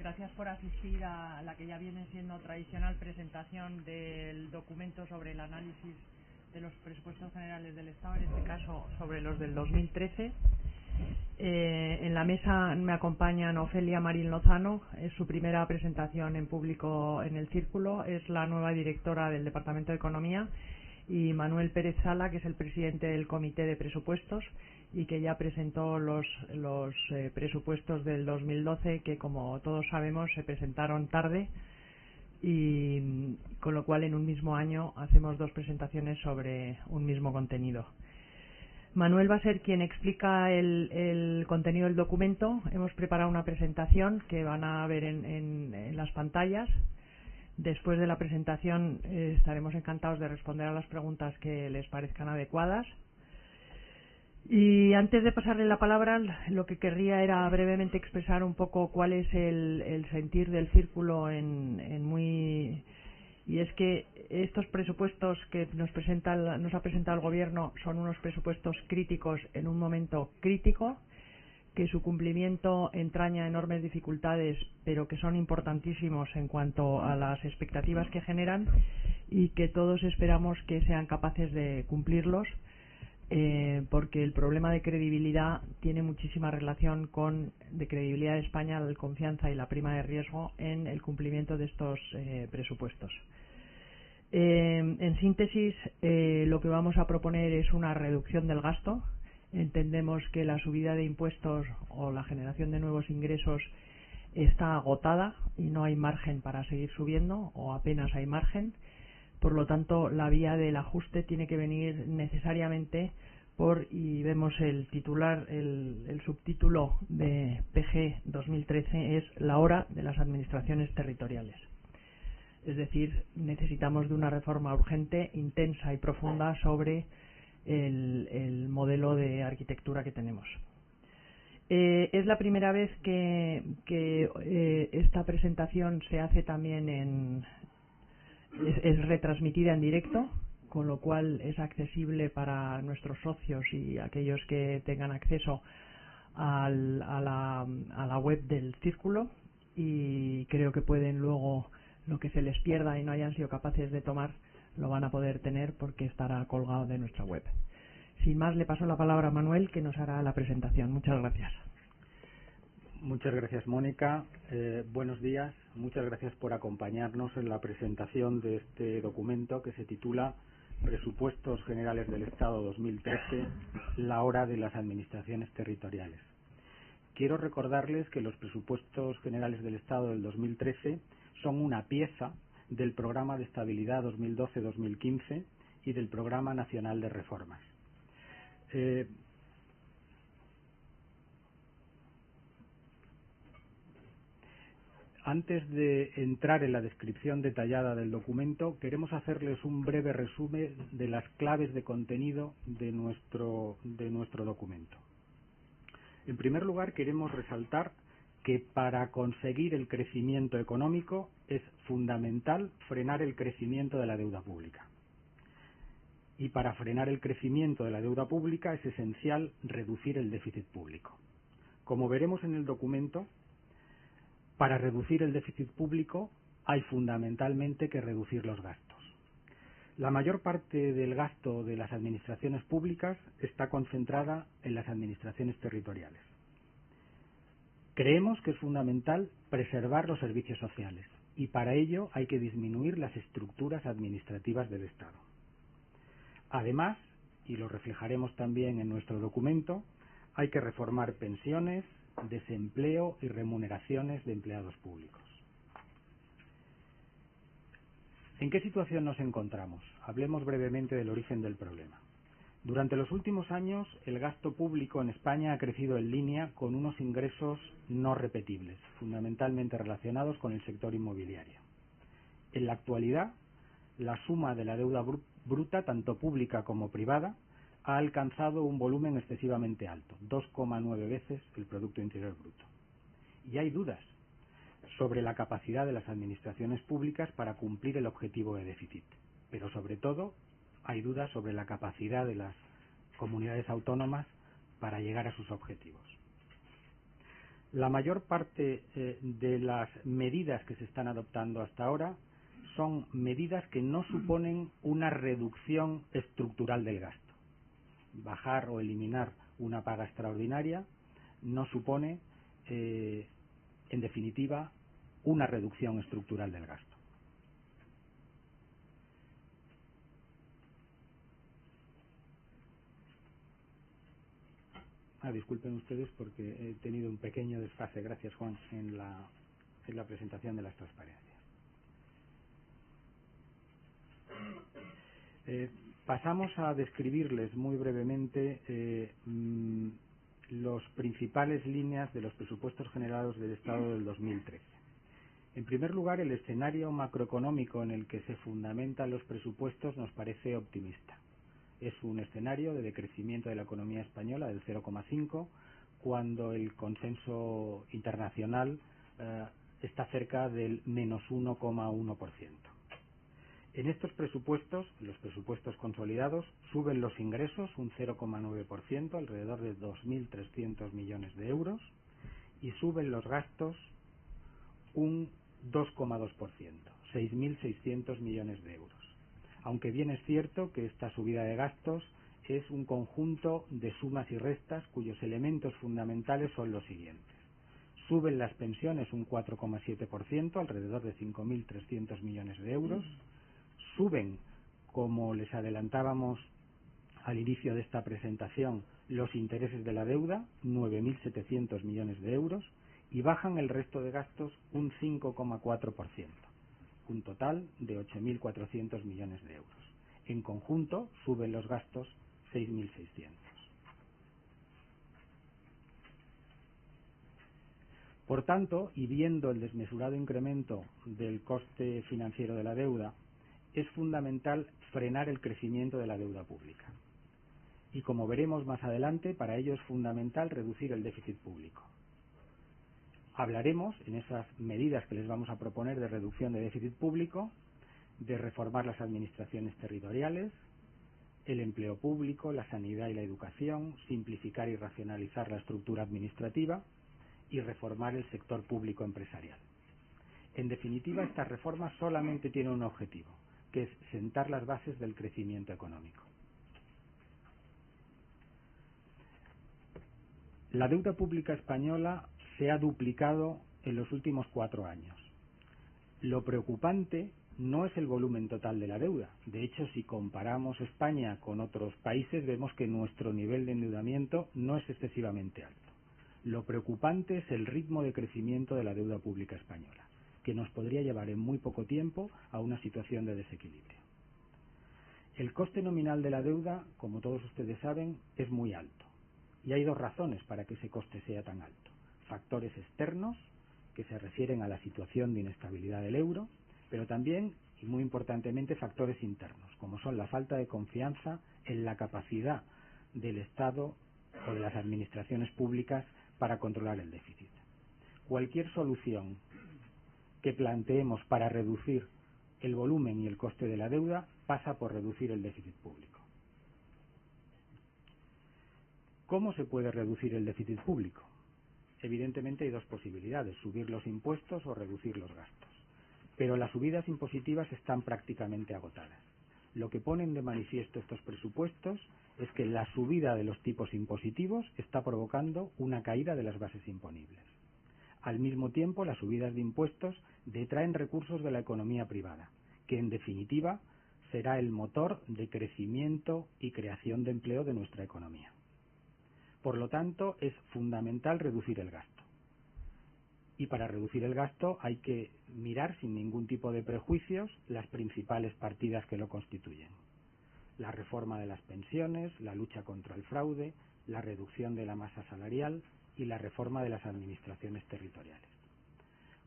Gracias por asistir a la que ya viene siendo tradicional presentación del documento sobre el análisis de los presupuestos generales del Estado, en este caso sobre los del 2013. En la mesa me acompañan Ofelia Marín Lozano, es su primera presentación en público en el Círculo, es la nueva directora del Departamento de Economía, y Manuel Pérez Sala, que es el presidente del Comité de Presupuestos y que ya presentó los presupuestos del 2012, que como todos sabemos se presentaron tarde, y con lo cual en un mismo año hacemos dos presentaciones sobre un mismo contenido. Manuel va a ser quien explica el contenido del documento. Hemos preparado una presentación que van a ver en las pantallas. Después de la presentación estaremos encantados de responder a las preguntas que les parezcan adecuadas. Y antes de pasarle la palabra, lo que querría era brevemente expresar un poco cuál es el sentir del Círculo y es que estos presupuestos que nos ha presentado el Gobierno son unos presupuestos críticos en un momento crítico, que su cumplimiento entraña enormes dificultades, pero que son importantísimos en cuanto a las expectativas que generan, y que todos esperamos que sean capaces de cumplirlos, porque el problema de credibilidad tiene muchísima relación de credibilidad de España, la confianza y la prima de riesgo en el cumplimiento de estos presupuestos. En síntesis, lo que vamos a proponer es una reducción del gasto. Entendemos que la subida de impuestos o la generación de nuevos ingresos está agotada y no hay margen para seguir subiendo, o apenas hay margen. Por lo tanto, la vía del ajuste tiene que venir necesariamente y vemos el titular, el subtítulo de PG 2013 es la hora de las administraciones territoriales. Es decir, necesitamos de una reforma urgente, intensa y profunda sobre el modelo de arquitectura que tenemos. Es la primera vez que esta presentación se hace también es retransmitida en directo, con lo cual es accesible para nuestros socios y aquellos que tengan acceso a la web del Círculo, y creo que pueden luego, lo que se les pierda y no hayan sido capaces de tomar, lo van a poder tener porque estará colgado de nuestra web. Sin más, le paso la palabra a Manuel, que nos hará la presentación. Muchas gracias. Muchas gracias, Mónica. Buenos días. Muchas gracias por acompañarnos en la presentación de este documento que se titula Presupuestos Generales del Estado 2013, la hora de las administraciones territoriales. Quiero recordarles que los presupuestos generales del Estado del 2013 son una pieza del Programa de Estabilidad 2012-2015 y del Programa Nacional de Reformas. Antes de entrar en la descripción detallada del documento, queremos hacerles un breve resumen de las claves de contenido de nuestro documento. En primer lugar, queremos resaltar que para conseguir el crecimiento económico es fundamental frenar el crecimiento de la deuda pública. Y para frenar el crecimiento de la deuda pública es esencial reducir el déficit público. Como veremos en el documento, para reducir el déficit público hay fundamentalmente que reducir los gastos. La mayor parte del gasto de las administraciones públicas está concentrada en las administraciones territoriales. Creemos que es fundamental preservar los servicios sociales y para ello hay que disminuir las estructuras administrativas del Estado. Además, y lo reflejaremos también en nuestro documento, hay que reformar pensiones, desempleo y remuneraciones de empleados públicos. ¿En qué situación nos encontramos? Hablemos brevemente del origen del problema. Durante los últimos años, el gasto público en España ha crecido en línea con unos ingresos no repetibles, fundamentalmente relacionados con el sector inmobiliario. En la actualidad, la suma de la deuda bruta, tanto pública como privada, ha alcanzado un volumen excesivamente alto, 2,9 veces el Producto Interior Bruto. Y hay dudas sobre la capacidad de las administraciones públicas para cumplir el objetivo de déficit, pero sobre todo hay dudas sobre la capacidad de las comunidades autónomas para llegar a sus objetivos. La mayor parte de las medidas que se están adoptando hasta ahora son medidas que no suponen una reducción estructural del gasto. Bajar o eliminar una paga extraordinaria no supone, en definitiva, una reducción estructural del gasto. Disculpen ustedes porque he tenido un pequeño desfase, gracias Juan, en la presentación de las transparencias. Pasamos a describirles muy brevemente las principales líneas de los presupuestos generales del Estado del 2013. En primer lugar, el escenario macroeconómico en el que se fundamentan los presupuestos nos parece optimista. Es un escenario de decrecimiento de la economía española del 0,5, cuando el consenso internacional está cerca del menos 1,1%. En estos presupuestos, los presupuestos consolidados, suben los ingresos un 0,9%, alrededor de 2.300 millones de euros, y suben los gastos un 2,2%, 6.600 millones de euros. Aunque bien es cierto que esta subida de gastos es un conjunto de sumas y restas cuyos elementos fundamentales son los siguientes. Suben las pensiones un 4,7%, alrededor de 5.300 millones de euros. Suben, como les adelantábamos al inicio de esta presentación, los intereses de la deuda, 9.700 millones de euros, y bajan el resto de gastos un 5,4%. Un total de 8.400 millones de euros. En conjunto, suben los gastos 6.600. Por tanto, y viendo el desmesurado incremento del coste financiero de la deuda, es fundamental frenar el crecimiento de la deuda pública. Y como veremos más adelante, para ello es fundamental reducir el déficit público. Hablaremos, en esas medidas que les vamos a proponer de reducción de déficit público, de reformar las administraciones territoriales, el empleo público, la sanidad y la educación, simplificar y racionalizar la estructura administrativa y reformar el sector público empresarial. En definitiva, esta reforma solamente tiene un objetivo, que es sentar las bases del crecimiento económico. La deuda pública española se ha duplicado en los últimos 4 años. Lo preocupante no es el volumen total de la deuda. De hecho, si comparamos España con otros países, vemos que nuestro nivel de endeudamiento no es excesivamente alto. Lo preocupante es el ritmo de crecimiento de la deuda pública española, que nos podría llevar en muy poco tiempo a una situación de desequilibrio. El coste nominal de la deuda, como todos ustedes saben, es muy alto. Y hay 2 razones para que ese coste sea tan alto. Factores externos, que se refieren a la situación de inestabilidad del euro, pero también, y muy importantemente, factores internos, como son la falta de confianza en la capacidad del Estado o de las administraciones públicas para controlar el déficit. Cualquier solución que planteemos para reducir el volumen y el coste de la deuda pasa por reducir el déficit público. ¿Cómo se puede reducir el déficit público? Evidentemente hay 2 posibilidades, subir los impuestos o reducir los gastos. Pero las subidas impositivas están prácticamente agotadas. Lo que ponen de manifiesto estos presupuestos es que la subida de los tipos impositivos está provocando una caída de las bases imponibles. Al mismo tiempo, las subidas de impuestos detraen recursos de la economía privada, que en definitiva será el motor de crecimiento y creación de empleo de nuestra economía. Por lo tanto, es fundamental reducir el gasto. Y para reducir el gasto hay que mirar sin ningún tipo de prejuicios las principales partidas que lo constituyen. La reforma de las pensiones, la lucha contra el fraude, la reducción de la masa salarial y la reforma de las administraciones territoriales.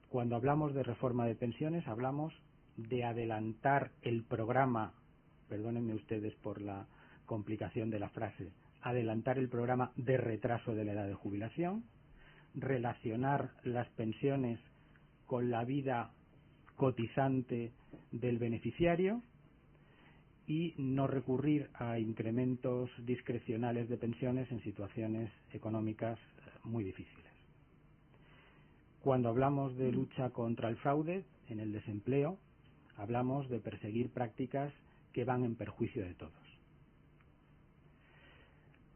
Cuando hablamos de reforma de pensiones, hablamos de adelantar el programa, perdónenme ustedes por la complicación de la frase, adelantar el programa de retraso de la edad de jubilación, relacionar las pensiones con la vida cotizante del beneficiario y no recurrir a incrementos discrecionales de pensiones en situaciones económicas muy difíciles. Cuando hablamos de lucha contra el fraude en el desempleo, hablamos de perseguir prácticas que van en perjuicio de todos.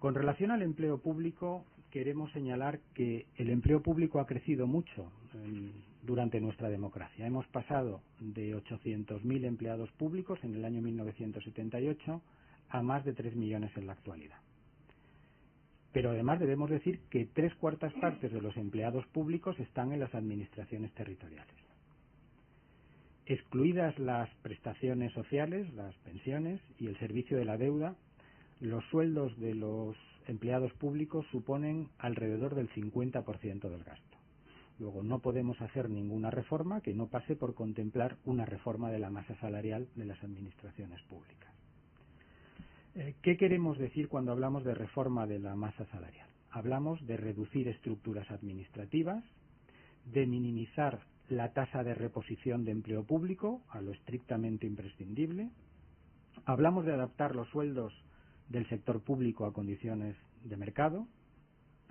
Con relación al empleo público, queremos señalar que el empleo público ha crecido mucho durante nuestra democracia. Hemos pasado de 800.000 empleados públicos en el año 1978 a más de 3 millones en la actualidad. Pero además debemos decir que 3/4 partes de los empleados públicos están en las administraciones territoriales. Excluidas las prestaciones sociales, las pensiones y el servicio de la deuda, los sueldos de los empleados públicos suponen alrededor del 50% del gasto. Luego, no podemos hacer ninguna reforma que no pase por contemplar una reforma de la masa salarial de las administraciones públicas. ¿Qué queremos decir cuando hablamos de reforma de la masa salarial? Hablamos de reducir estructuras administrativas, de minimizar la tasa de reposición de empleo público a lo estrictamente imprescindible. Hablamos de adaptar los sueldos del sector público a condiciones de mercado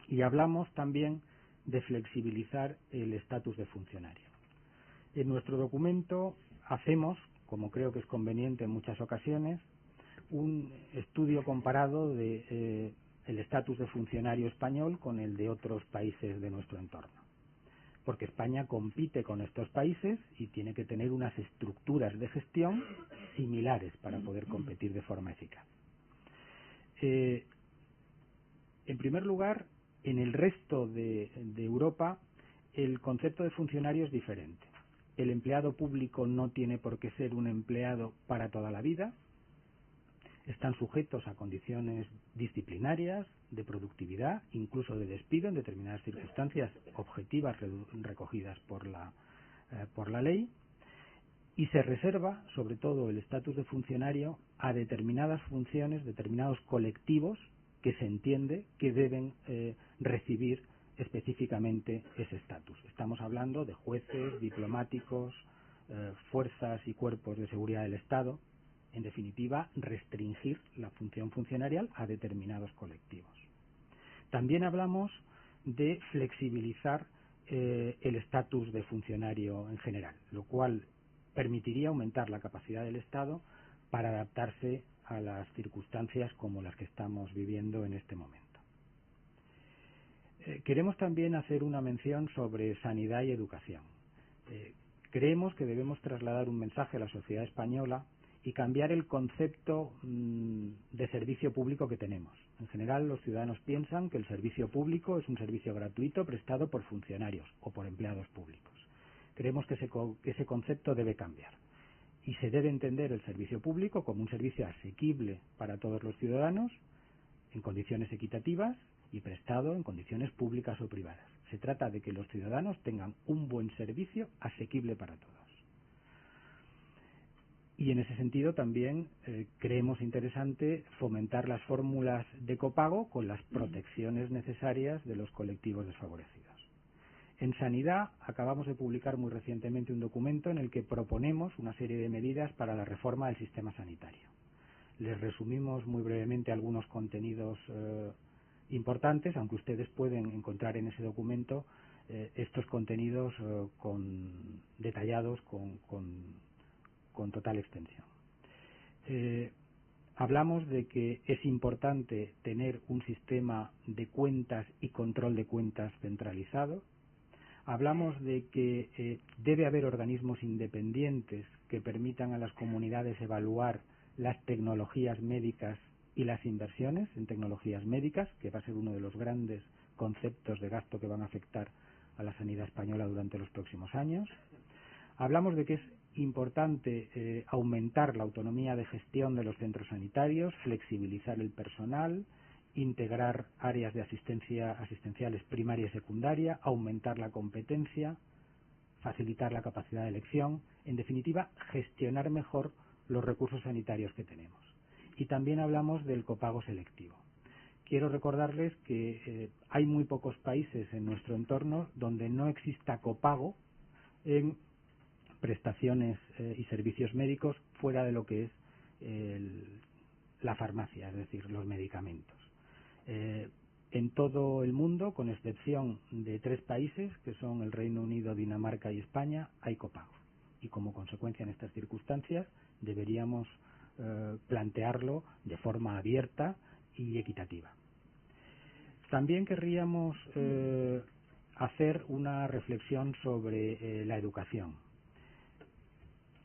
y hablamos también de flexibilizar el estatus de funcionario. En nuestro documento hacemos, como creo que es conveniente en muchas ocasiones, un estudio comparado de el estatus de funcionario español con el de otros países de nuestro entorno. Porque España compite con estos países y tiene que tener unas estructuras de gestión similares para poder competir de forma eficaz. En primer lugar, en el resto de Europa, el concepto de funcionario es diferente. El empleado público no tiene por qué ser un empleado para toda la vida. Están sujetos a condiciones disciplinarias, de productividad, incluso de despido en determinadas circunstancias objetivas recogidas por la ley, y se reserva, sobre todo, el estatus de funcionario a determinadas funciones, determinados colectivos que se entiende que deben recibir específicamente ese estatus. Estamos hablando de jueces, diplomáticos, fuerzas y cuerpos de seguridad del Estado. En definitiva, restringir la función funcionarial a determinados colectivos. También hablamos de flexibilizar el estatus de funcionario en general, lo cual permitiría aumentar la capacidad del Estado para adaptarse a las circunstancias como las que estamos viviendo en este momento. Queremos también hacer una mención sobre sanidad y educación. Creemos que debemos trasladar un mensaje a la sociedad española y cambiar el concepto de servicio público que tenemos. En general, los ciudadanos piensan que el servicio público es un servicio gratuito prestado por funcionarios o por empleados públicos. Creemos que ese concepto debe cambiar y se debe entender el servicio público como un servicio asequible para todos los ciudadanos en condiciones equitativas y prestado en condiciones públicas o privadas. Se trata de que los ciudadanos tengan un buen servicio asequible para todos. Y en ese sentido también creemos interesante fomentar las fórmulas de copago con las protecciones necesarias de los colectivos desfavorecidos. En sanidad acabamos de publicar muy recientemente un documento en el que proponemos una serie de medidas para la reforma del sistema sanitario. Les resumimos muy brevemente algunos contenidos importantes, aunque ustedes pueden encontrar en ese documento estos contenidos detallados con total extensión. Hablamos de que es importante tener un sistema de cuentas y control de cuentas centralizado. Hablamos de que debe haber organismos independientes que permitan a las comunidades evaluar las tecnologías médicas y las inversiones en tecnologías médicas, que va a ser uno de los grandes conceptos de gasto que van a afectar a la sanidad española durante los próximos años. Hablamos de que es importante aumentar la autonomía de gestión de los centros sanitarios, flexibilizar el personal, integrar áreas de asistenciales primaria y secundaria, aumentar la competencia, facilitar la capacidad de elección, en definitiva, gestionar mejor los recursos sanitarios que tenemos. Y también hablamos del copago selectivo. Quiero recordarles que hay muy pocos países en nuestro entorno donde no exista copago en prestaciones y servicios médicos fuera de lo que es la farmacia, es decir, los medicamentos. En todo el mundo, con excepción de 3 países, que son el Reino Unido, Dinamarca y España, hay copago. Y como consecuencia en estas circunstancias deberíamos plantearlo de forma abierta y equitativa. También querríamos hacer una reflexión sobre la educación.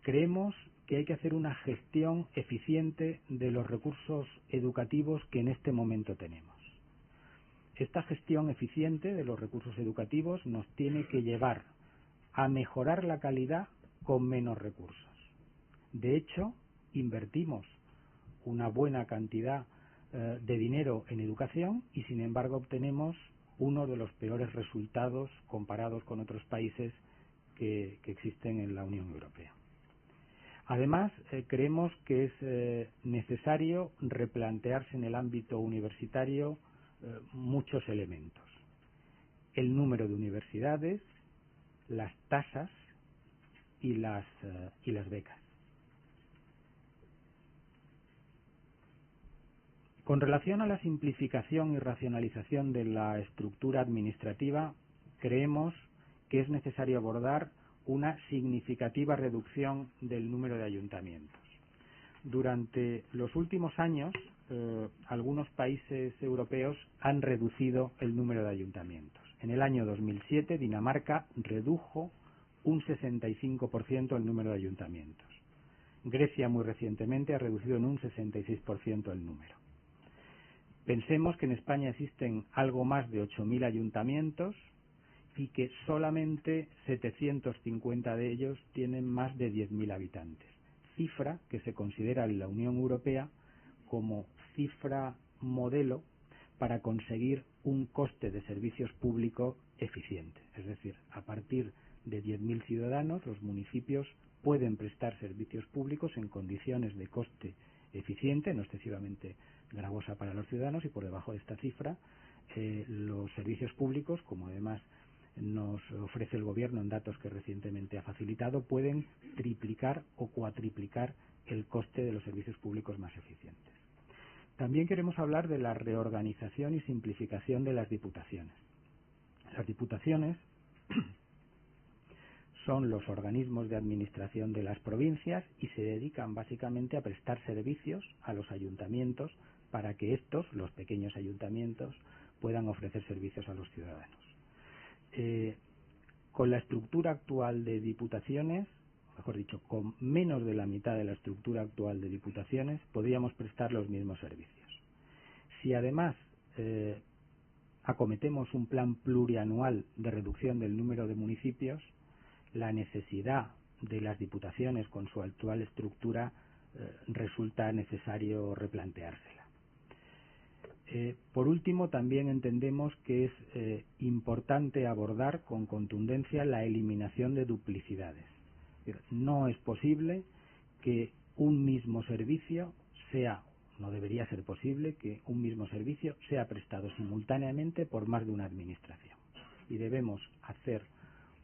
Creemos que hay que hacer una gestión eficiente de los recursos educativos que en este momento tenemos. Esta gestión eficiente de los recursos educativos nos tiene que llevar a mejorar la calidad con menos recursos. De hecho, invertimos una buena cantidad de dinero en educación y, sin embargo, obtenemos uno de los peores resultados comparados con otros países que existen en la Unión Europea. Además, creemos que es necesario replantearse en el ámbito universitario muchos elementos. El número de universidades, las tasas y las becas. Con relación a la simplificación y racionalización de la estructura administrativa, creemos que es necesario abordar una significativa reducción del número de ayuntamientos. Durante los últimos años, algunos países europeos han reducido el número de ayuntamientos. En el año 2007, Dinamarca redujo un 65% el número de ayuntamientos. Grecia, muy recientemente, ha reducido en un 66% el número. Pensemos que en España existen algo más de 8.000 ayuntamientos y que solamente 750 de ellos tienen más de 10.000 habitantes, cifra que se considera en la Unión Europea como cifra modelo para conseguir un coste de servicios públicos eficiente. Es decir, a partir de 10.000 ciudadanos, los municipios pueden prestar servicios públicos en condiciones de coste eficiente, no excesivamente gravosa para los ciudadanos, y por debajo de esta cifra los servicios públicos, como además nos ofrece el Gobierno en datos que recientemente ha facilitado, pueden triplicar o cuatriplicar el coste de los servicios públicos más eficientes. También queremos hablar de la reorganización y simplificación de las diputaciones. Las diputaciones son los organismos de administración de las provincias y se dedican básicamente a prestar servicios a los ayuntamientos para que estos, los pequeños ayuntamientos, puedan ofrecer servicios a los ciudadanos. Con la estructura actual de diputaciones, mejor dicho, con menos de la mitad de la estructura actual de diputaciones, podríamos prestar los mismos servicios. Si además acometemos un plan plurianual de reducción del número de municipios, la necesidad de las diputaciones con su actual estructura resulta necesario replanteársela. Por último, también entendemos que es importante abordar con contundencia la eliminación de duplicidades. No es posible que un mismo servicio no debería ser posible que un mismo servicio sea prestado simultáneamente por más de una administración. Y debemos hacer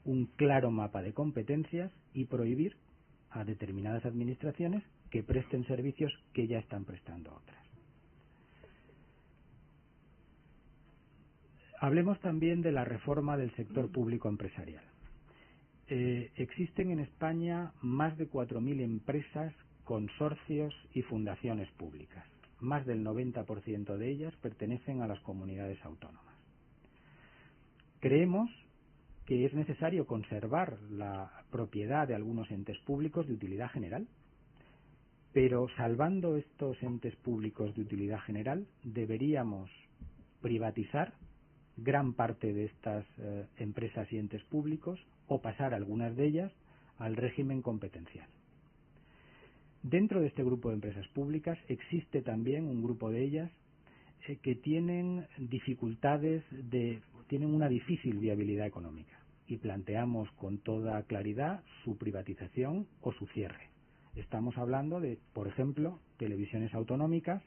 un claro mapa de competencias y prohibir a determinadas administraciones que presten servicios que ya están prestando otras. Hablemos también de la reforma del sector público empresarial. Existen en España más de 4.000 empresas, consorcios y fundaciones públicas. Más del 90% de ellas pertenecen a las comunidades autónomas. Creemos que es necesario conservar la propiedad de algunos entes públicos de utilidad general, pero salvando estos entes públicos de utilidad general, deberíamos privatizar gran parte de estas empresas y entes públicos o pasar algunas de ellas al régimen competencial. Dentro de este grupo de empresas públicas existe también un grupo de ellas que tienen tienen una difícil viabilidad económica y planteamos con toda claridad su privatización o su cierre. Estamos hablando de, por ejemplo, televisiones autonómicas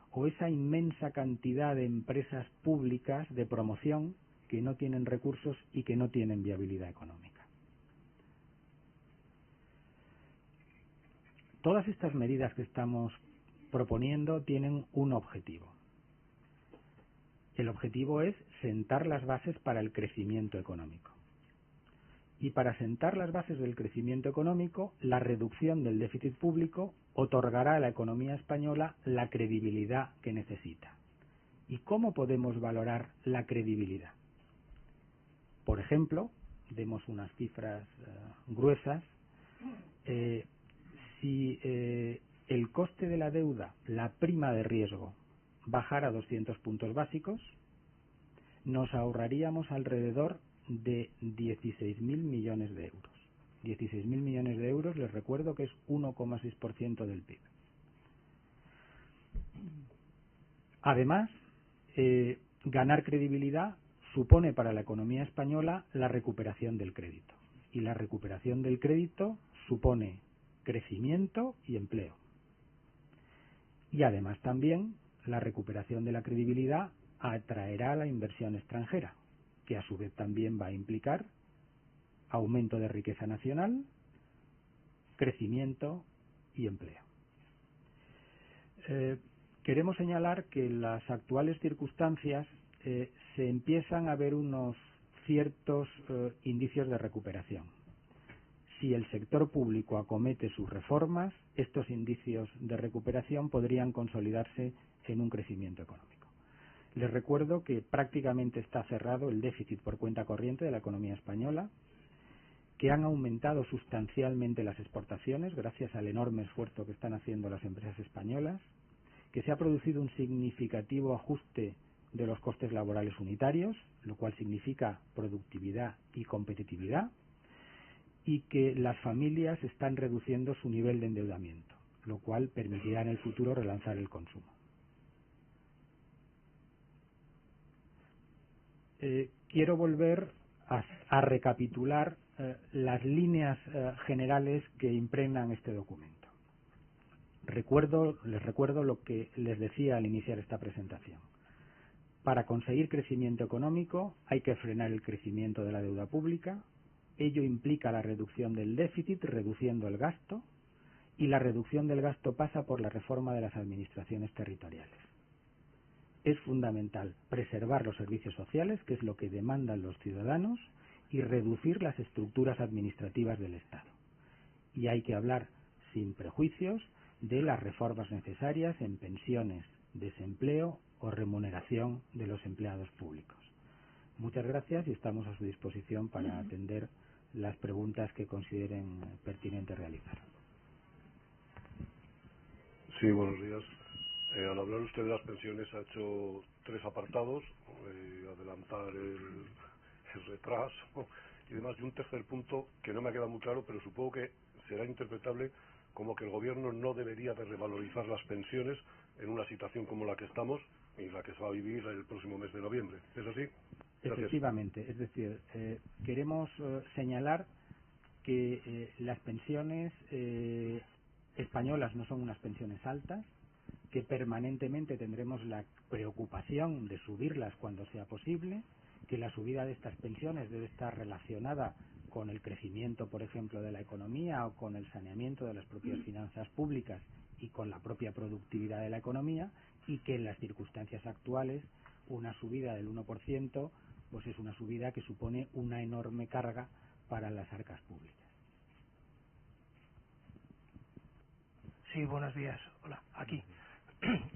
o esa inmensa cantidad de empresas públicas de promoción que no tienen recursos y que no tienen viabilidad económica. Todas estas medidas que estamos proponiendo tienen un objetivo: El objetivo es sentar las bases para el crecimiento económico. Y para sentar las bases del crecimiento económico, la reducción del déficit público otorgará a la economía española la credibilidad que necesita. ¿Y cómo podemos valorar la credibilidad? Por ejemplo, demos unas cifras gruesas. Si el coste de la deuda, la prima de riesgo, bajara 200 puntos básicos, nos ahorraríamos alrededor de 16.000 millones de euros. 16.000 millones de euros, les recuerdo que es 1,6% del PIB. Además, ganar credibilidad supone para la economía española la recuperación del crédito. Y la recuperación del crédito supone crecimiento y empleo. Y además también la recuperación de la credibilidad atraerá la inversión extranjera, que a su vez también va a implicar aumento de riqueza nacional, crecimiento y empleo. Queremos señalar que en las actuales circunstancias se empiezan a ver unos ciertos indicios de recuperación. Si el sector público acomete sus reformas, estos indicios de recuperación podrían consolidarse en un crecimiento económico. Les recuerdo que prácticamente está cerrado el déficit por cuenta corriente de la economía española, que han aumentado sustancialmente las exportaciones gracias al enorme esfuerzo que están haciendo las empresas españolas, que se ha producido un significativo ajuste de los costes laborales unitarios, lo cual significa productividad y competitividad, y que las familias están reduciendo su nivel de endeudamiento, lo cual permitirá en el futuro relanzar el consumo. Quiero volver a recapitular las líneas generales que impregnan este documento. Les recuerdo lo que les decía al iniciar esta presentación. Para conseguir crecimiento económico hay que frenar el crecimiento de la deuda pública. Ello implica la reducción del déficit, reduciendo el gasto, y la reducción del gasto pasa por la reforma de las administraciones territoriales. Es fundamental preservar los servicios sociales, que es lo que demandan los ciudadanos, y reducir las estructuras administrativas del Estado. Y hay que hablar sin prejuicios de las reformas necesarias en pensiones, desempleo o remuneración de los empleados públicos. Muchas gracias y estamos a su disposición para atender las preguntas que consideren pertinente realizar. Sí, buenos días. Al hablar usted de las pensiones ha hecho 3 apartados, adelantar el retraso y demás, y un tercer punto que no me ha quedado muy claro, pero supongo que será interpretable como que el Gobierno no debería de revalorizar las pensiones en una situación como la que estamos y la que se va a vivir el próximo mes de noviembre. ¿Es así? Gracias. Efectivamente, es decir, queremos señalar que las pensiones españolas no son unas pensiones altas, que permanentemente tendremos la preocupación de subirlas cuando sea posible, que la subida de estas pensiones debe estar relacionada con el crecimiento, por ejemplo, de la economía o con el saneamiento de las propias finanzas públicas y con la propia productividad de la economía, y que en las circunstancias actuales una subida del 1% pues es una subida que supone una enorme carga para las arcas públicas. Sí, buenos días. Hola, aquí.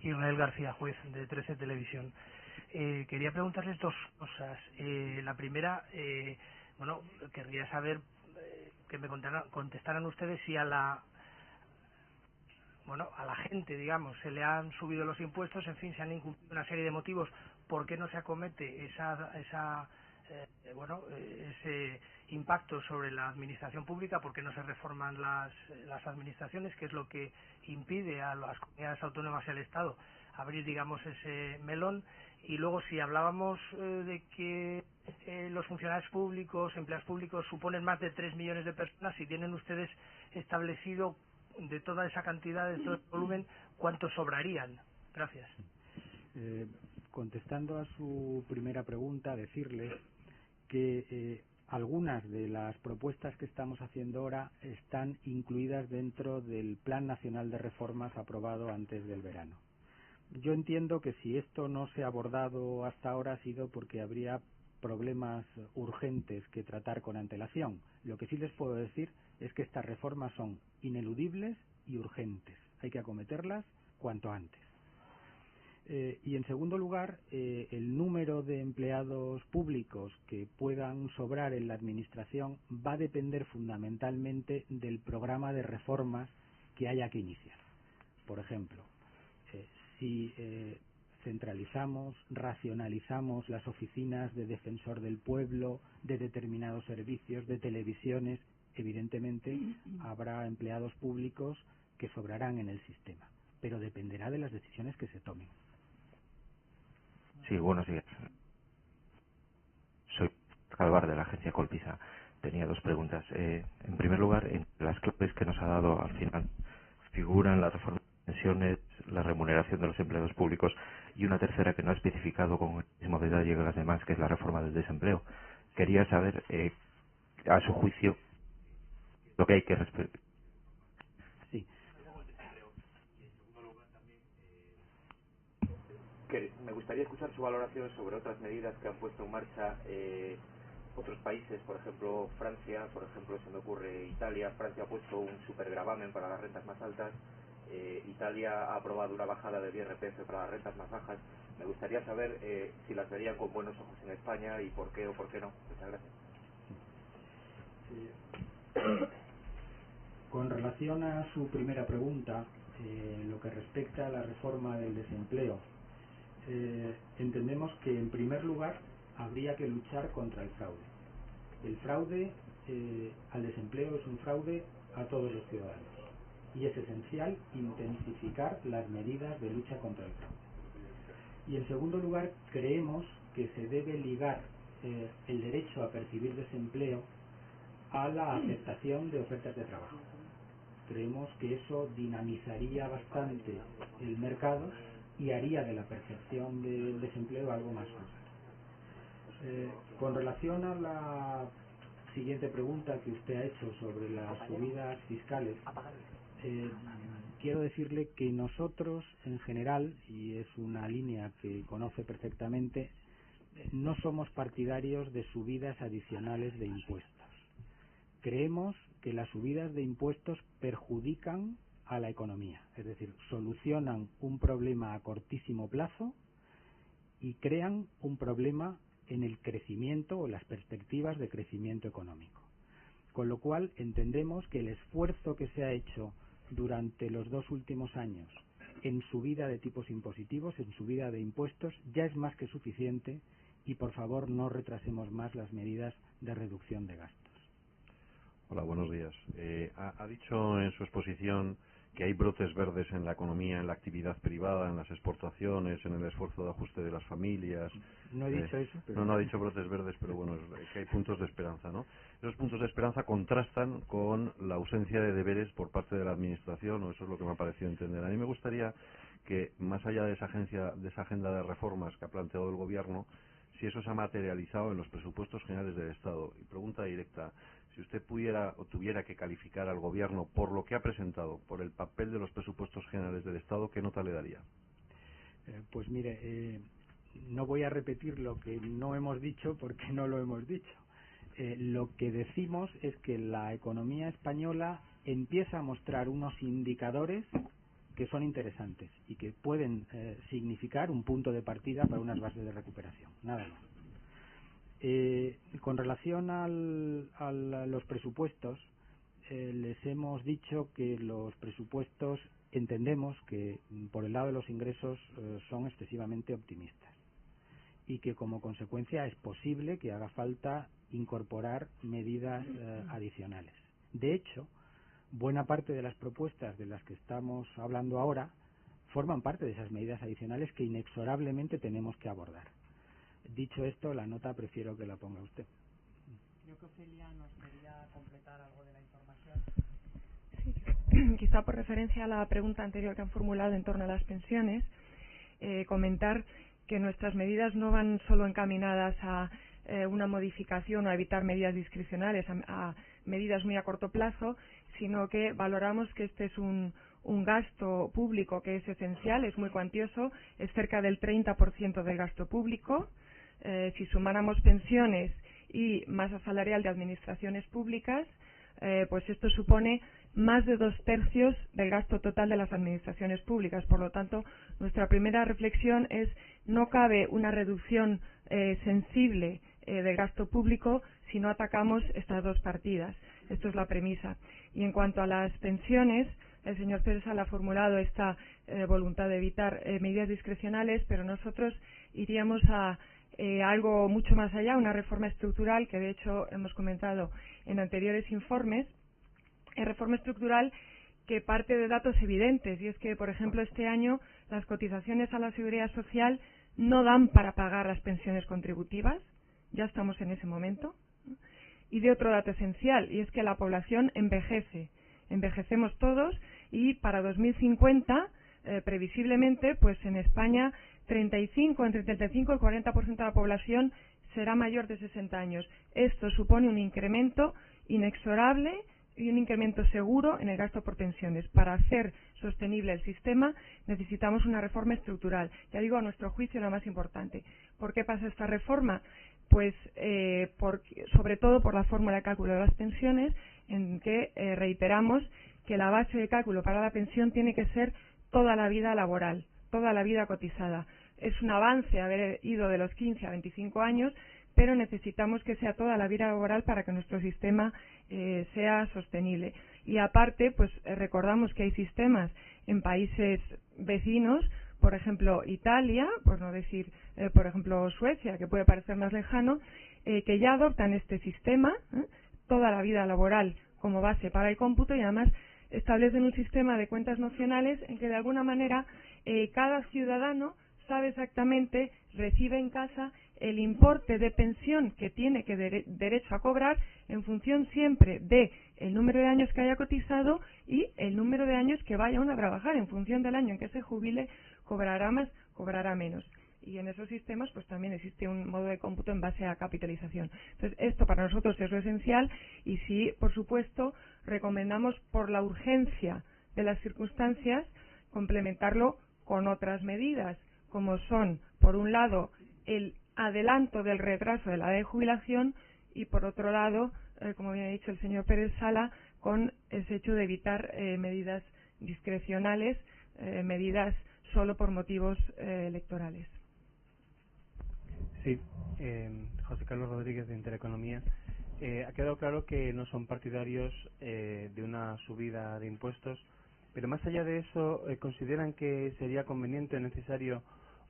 Israel García, juez de 13 Televisión. Quería preguntarles 2 cosas. La primera, querría saber que me contestaran ustedes si a la gente, digamos, se le han subido los impuestos, en fin, se han incumplido una serie de motivos. ¿Por qué no se acomete ese impacto sobre la administración pública? ¿Por qué no se reforman las administraciones? ¿Qué es lo que impide a las comunidades autónomas y al Estado abrir, digamos, ese melón? Y luego, si hablábamos de que los funcionarios públicos, empleados públicos, suponen más de 3 millones de personas, si tienen ustedes establecido de toda esa cantidad, de todo el volumen, ¿cuántos sobrarían? Gracias. Contestando a su primera pregunta, decirle que algunas de las propuestas que estamos haciendo ahora están incluidas dentro del Plan Nacional de Reformas aprobado antes del verano. Yo entiendo que si esto no se ha abordado hasta ahora ha sido porque habría problemas urgentes que tratar con antelación. Lo que sí les puedo decir es que estas reformas son ineludibles y urgentes. Hay que acometerlas cuanto antes. Y en segundo lugar, el número de empleados públicos que puedan sobrar en la Administración va a depender fundamentalmente del programa de reformas que haya que iniciar. Por ejemplo, si centralizamos, racionalizamos las oficinas de defensor del pueblo, de determinados servicios, de televisiones, evidentemente habrá empleados públicos que sobrarán en el sistema, pero dependerá de las decisiones que se tomen. Sí, buenos días. Soy Calvar de la agencia Colpisa. Tenía dos preguntas. En primer lugar, en las claves que nos ha dado al final figuran la reforma de pensiones, la remuneración de los empleados públicos y una tercera que no ha especificado con el mismo detalle que las demás, que es la reforma del desempleo. Quería saber, a su juicio, lo que hay que respetar. Sí. Me gustaría escuchar su valoración sobre otras medidas que han puesto en marcha otros países, por ejemplo Francia, por ejemplo se me ocurre Italia. Francia ha puesto un supergravamen para las rentas más altas, Italia ha aprobado una bajada del IRPF para las rentas más bajas. Me gustaría saber si las verían con buenos ojos en España y por qué o por qué no. Muchas gracias. Con relación a su primera pregunta, lo que respecta a la reforma del desempleo, entendemos que en primer lugar habría que luchar contra el fraude. El fraude al desempleo es un fraude a todos los ciudadanos y es esencial intensificar las medidas de lucha contra el fraude. Y en segundo lugar, creemos que se debe ligar el derecho a percibir desempleo a la aceptación de ofertas de trabajo. Creemos que eso dinamizaría bastante el mercado y haría de la percepción del desempleo algo más fácil. Con relación a la siguiente pregunta que usted ha hecho sobre las subidas fiscales, quiero decirle que nosotros en general, y es una línea que conoce perfectamente, no somos partidarios de subidas adicionales de impuestos. Creemos que las subidas de impuestos perjudican a la economía, es decir, solucionan un problema a cortísimo plazo y crean un problema en el crecimiento o las perspectivas de crecimiento económico. Con lo cual entendemos que el esfuerzo que se ha hecho durante los 2 últimos años en subida de tipos impositivos, en subida de impuestos, ya es más que suficiente y por favor no retrasemos más las medidas de reducción de gastos. Hola, buenos días. Ha dicho en su exposición que hay brotes verdes en la economía, en la actividad privada, en las exportaciones, en el esfuerzo de ajuste de las familias. No he dicho eso. Pero... No ha dicho brotes verdes, pero bueno, que hay puntos de esperanza, ¿no? Esos puntos de esperanza contrastan con la ausencia de deberes por parte de la Administración, o eso es lo que me ha parecido entender. A mí me gustaría que, más allá de esa agenda de reformas que ha planteado el Gobierno, si eso se ha materializado en los presupuestos generales del Estado. Y pregunta directa: si usted pudiera o tuviera que calificar al Gobierno por lo que ha presentado, por el papel de los presupuestos generales del Estado, ¿qué nota le daría? Pues mire, no voy a repetir lo que no hemos dicho porque no lo hemos dicho. Lo que decimos es que la economía española empieza a mostrar unos indicadores que son interesantes y que pueden significar un punto de partida para unas bases de recuperación. Nada más. Con relación a los presupuestos, les hemos dicho que los presupuestos entendemos que por el lado de los ingresos son excesivamente optimistas y que como consecuencia es posible que haga falta incorporar medidas adicionales. De hecho, buena parte de las propuestas de las que estamos hablando ahora forman parte de esas medidas adicionales que inexorablemente tenemos que abordar. Dicho esto, la nota prefiero que la ponga usted. Creo que Ofelia nos quería completar algo de la información. Sí, quizá por referencia a la pregunta anterior que han formulado en torno a las pensiones, comentar que nuestras medidas no van solo encaminadas a una modificación o a evitar medidas discrecionales, a medidas muy a corto plazo, sino que valoramos que este es un un gasto público que es esencial, es muy cuantioso, es cerca del 30% del gasto público. Si sumáramos pensiones y masa salarial de administraciones públicas, pues esto supone más de 2/3 del gasto total de las administraciones públicas. Por lo tanto, nuestra primera reflexión es: no cabe una reducción sensible del gasto público si no atacamos estas dos partidas. Esto es la premisa. Y en cuanto a las pensiones, el señor Pérez Sala ha formulado esta voluntad de evitar medidas discrecionales, pero nosotros iríamos a algo mucho más allá, una reforma estructural que de hecho hemos comentado en anteriores informes. Reforma estructural que parte de datos evidentes, y es que, por ejemplo, este año las cotizaciones a la Seguridad Social no dan para pagar las pensiones contributivas, ya estamos en ese momento. Y de otro dato esencial, y es que la población envejecemos todos, y para 2050, previsiblemente, pues en España entre 35 y 40% de la población será mayor de 60 años. Esto supone un incremento inexorable y un incremento seguro en el gasto por pensiones. Para hacer sostenible el sistema necesitamos una reforma estructural. Ya digo, a nuestro juicio, la más importante. ¿Por qué pasa esta reforma? Pues sobre todo por la fórmula de cálculo de las pensiones, en que reiteramos que la base de cálculo para la pensión tiene que ser toda la vida laboral, toda la vida cotizada. Es un avance haber ido de los 15 a 25 años, pero necesitamos que sea toda la vida laboral para que nuestro sistema sea sostenible. Y aparte, pues recordamos que hay sistemas en países vecinos, por ejemplo Italia, por no decir, por ejemplo Suecia, que puede parecer más lejano, que ya adoptan este sistema, toda la vida laboral como base para el cómputo, y además establecen un sistema de cuentas nacionales en que de alguna manera cada ciudadano sabe exactamente, recibe en casa el importe de pensión que tiene derecho a cobrar en función siempre de el número de años que haya cotizado y el número de años que vaya uno a trabajar. En función del año en que se jubile, cobrará más, cobrará menos. Y en esos sistemas pues también existe un modo de cómputo en base a capitalización. Entonces, esto para nosotros es lo esencial, y sí, por supuesto, recomendamos, por la urgencia de las circunstancias, complementarlo con otras medidas, como son, por un lado, el adelanto del retraso de la edad de jubilación, y por otro lado, como bien ha dicho el señor Pérez Sala, con ese hecho de evitar medidas discrecionales, medidas solo por motivos electorales. Sí, José Carlos Rodríguez, de Intereconomía. Ha quedado claro que no son partidarios de una subida de impuestos, pero más allá de eso, ¿consideran que sería conveniente o necesario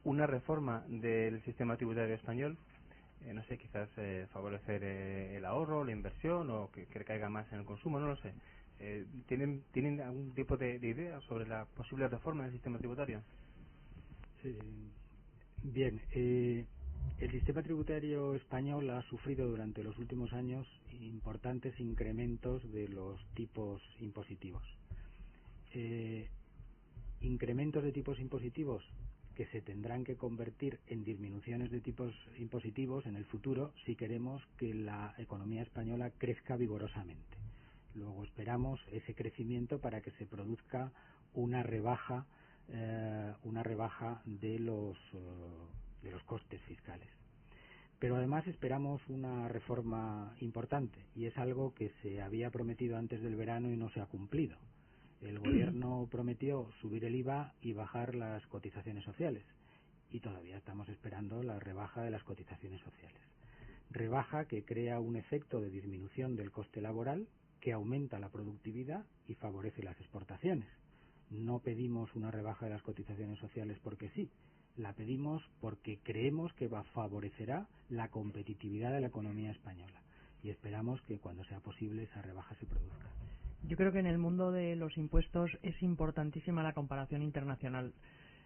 una reforma del sistema tributario español? No sé, quizás favorecer el ahorro, la inversión, o que caiga más en el consumo, no lo sé. ¿Tienen algún tipo de idea sobre la posible reforma del sistema tributario? Sí. Bien, el sistema tributario español ha sufrido durante los últimos años importantes incrementos de los tipos impositivos. Incrementos de tipos impositivos que se tendrán que convertir en disminuciones de tipos impositivos en el futuro si queremos que la economía española crezca vigorosamente. Luego esperamos ese crecimiento para que se produzca una rebaja de los costes fiscales. Pero además esperamos una reforma importante, y es algo que se había prometido antes del verano y no se ha cumplido. El gobierno prometió subir el IVA y bajar las cotizaciones sociales, y todavía estamos esperando la rebaja de las cotizaciones sociales. Rebaja que crea un efecto de disminución del coste laboral, que aumenta la productividad y favorece las exportaciones. No pedimos una rebaja de las cotizaciones sociales porque sí, la pedimos porque creemos que favorecerá la competitividad de la economía española, y esperamos que cuando sea posible esa rebaja se produzca. Yo creo que en el mundo de los impuestos es importantísima la comparación internacional.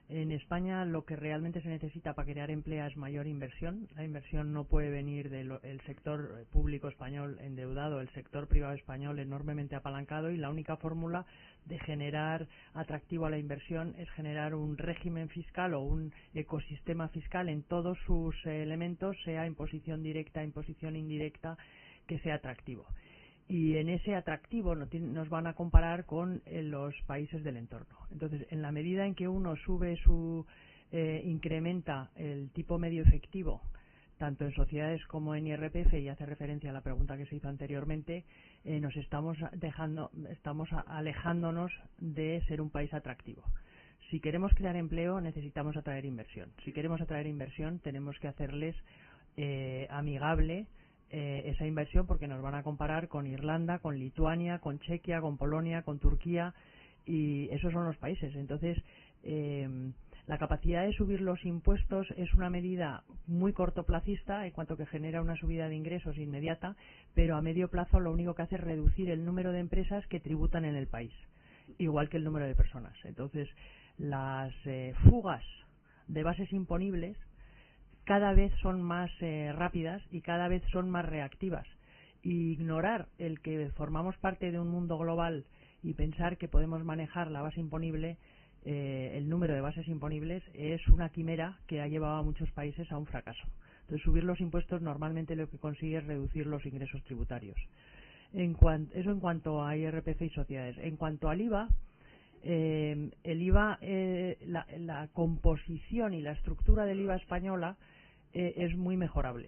En España lo que realmente se necesita para crear empleo es mayor inversión. La inversión no puede venir del sector público español endeudado, el sector privado español enormemente apalancado, y la única fórmula de generar atractivo a la inversión es generar un régimen fiscal o un ecosistema fiscal en todos sus elementos, sea imposición directa, imposición indirecta, que sea atractivo. y en ese atractivo nos van a comparar con los países del entorno. Entonces, en la medida en que uno incrementa el tipo medio efectivo, tanto en sociedades como en IRPF, y hace referencia a la pregunta que se hizo anteriormente, estamos alejándonos de ser un país atractivo. Si queremos crear empleo, necesitamos atraer inversión. Si queremos atraer inversión, tenemos que hacerles amigable esa inversión, porque nos van a comparar con Irlanda, con Lituania, con Chequia, con Polonia, con Turquía, y esos son los países. Entonces, la capacidad de subir los impuestos es una medida muy cortoplacista, en cuanto que genera una subida de ingresos inmediata, pero a medio plazo lo único que hace es reducir el número de empresas que tributan en el país, igual que el número de personas. Entonces, las fugas de bases imponibles cada vez son más rápidas y cada vez son más reactivas. Y ignorar el que formamos parte de un mundo global y pensar que podemos manejar la base imponible, el número de bases imponibles, es una quimera que ha llevado a muchos países a un fracaso. Entonces, subir los impuestos normalmente lo que consigue es reducir los ingresos tributarios. Eso en cuanto a IRPF y sociedades. En cuanto al IVA, el IVA, la composición y la estructura del IVA española es muy mejorable.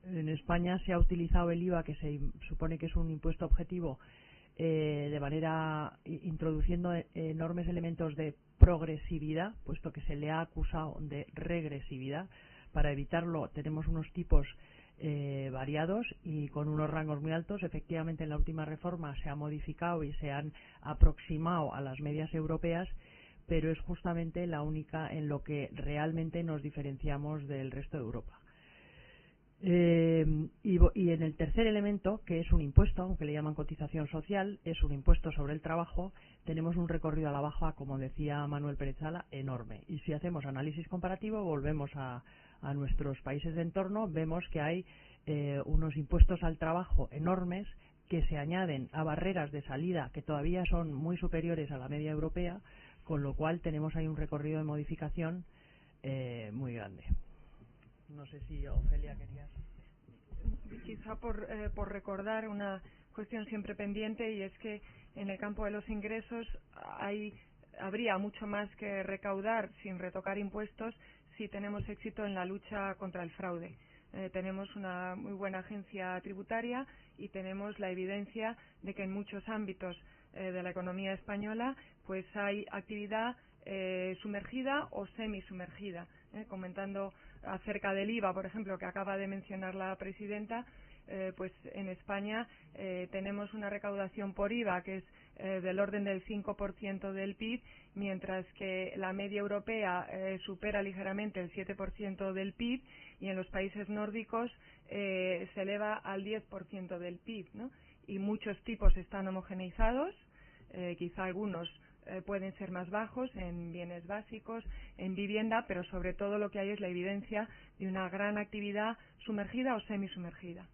En España se ha utilizado el IVA, que se supone que es un impuesto objetivo, de manera introduciendo enormes elementos de progresividad, puesto que se le ha acusado de regresividad. Para evitarlo tenemos unos tipos variados y con unos rangos muy altos. Efectivamente, en la última reforma se ha modificado y se han aproximado a las medias europeas, pero es justamente la única en lo que realmente nos diferenciamos del resto de Europa. Y en el tercer elemento, que es un impuesto, aunque le llaman cotización social, es un impuesto sobre el trabajo, tenemos un recorrido a la baja, como decía Manuel Pérez Sala, enorme. Y si hacemos análisis comparativo, volvemos a nuestros países de entorno, vemos que hay unos impuestos al trabajo enormes que se añaden a barreras de salida que todavía son muy superiores a la media europea, con lo cual tenemos ahí un recorrido de modificación muy grande. No sé si Ofelia querías. Quizá por recordar una cuestión siempre pendiente, y es que en el campo de los ingresos habría mucho más que recaudar sin retocar impuestos si tenemos éxito en la lucha contra el fraude. Tenemos una muy buena agencia tributaria y tenemos la evidencia de que en muchos ámbitos de la economía española pues hay actividad sumergida o semisumergida. Comentando acerca del IVA, por ejemplo, que acaba de mencionar la presidenta, pues en España tenemos una recaudación por IVA que es del orden del 5% del PIB, mientras que la media europea supera ligeramente el 7% del PIB, y en los países nórdicos se eleva al 10% del PIB, ¿no? Y muchos tipos están homogeneizados, quizá algunos pueden ser más bajos en bienes básicos, en vivienda, pero sobre todo lo que hay es la evidencia de una gran actividad sumergida o semisumergida.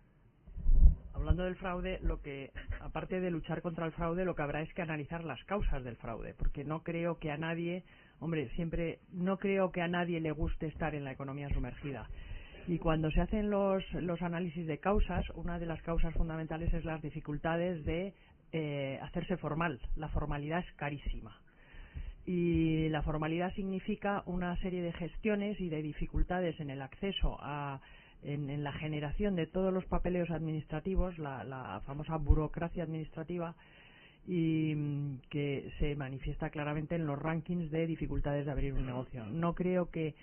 Hablando del fraude, aparte de luchar contra el fraude, lo que habrá es que analizar las causas del fraude, porque no creo que a nadie, no creo que a nadie le guste estar en la economía sumergida. Y cuando se hacen los análisis de causas, una de las causas fundamentales es las dificultades de hacerse formal. La formalidad es carísima. Y la formalidad significa una serie de gestiones y de dificultades en el acceso en la generación de todos los papeleos administrativos, la famosa burocracia administrativa, y que se manifiesta claramente en los rankings de dificultades de abrir un negocio. No creo que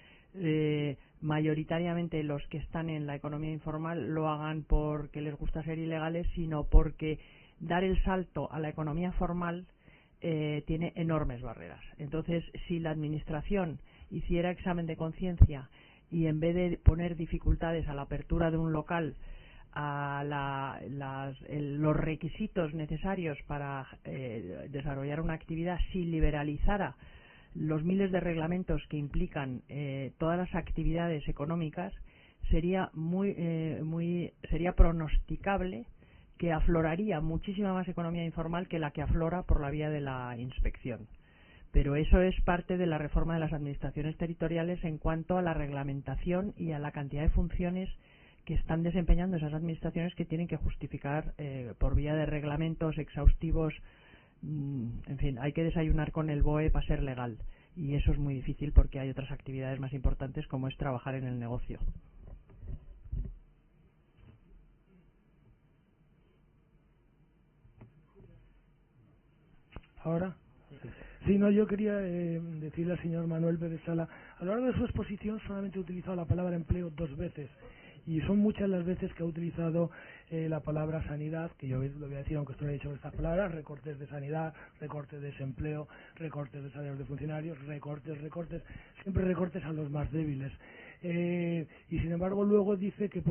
mayoritariamente los que están en la economía informal lo hagan porque les gusta ser ilegales, sino porque dar el salto a la economía formal tiene enormes barreras. Entonces, si la Administración hiciera examen de conciencia y en vez de poner dificultades a la apertura de un local, a los requisitos necesarios para desarrollar una actividad, si liberalizara los miles de reglamentos que implican todas las actividades económicas, sería sería pronosticable que afloraría muchísima más economía informal que la que aflora por la vía de la inspección. Pero eso es parte de la reforma de las administraciones territoriales en cuanto a la reglamentación y a la cantidad de funciones que están desempeñando esas administraciones que tienen que justificar por vía de reglamentos exhaustivos. En fin, hay que desayunar con el BOE para ser legal, y eso es muy difícil porque hay otras actividades más importantes como es trabajar en el negocio. Ahora. Sí, no, yo quería decirle al señor Manuel Pérez Sala, a lo largo de su exposición solamente ha utilizado la palabra empleo 2 veces, y son muchas las veces que ha utilizado la palabra sanidad, que yo lo voy a decir aunque usted no haya dicho estas palabras: recortes de sanidad, recortes de desempleo, recortes de salarios de funcionarios, recortes, siempre recortes a los más débiles. Y sin embargo luego dice que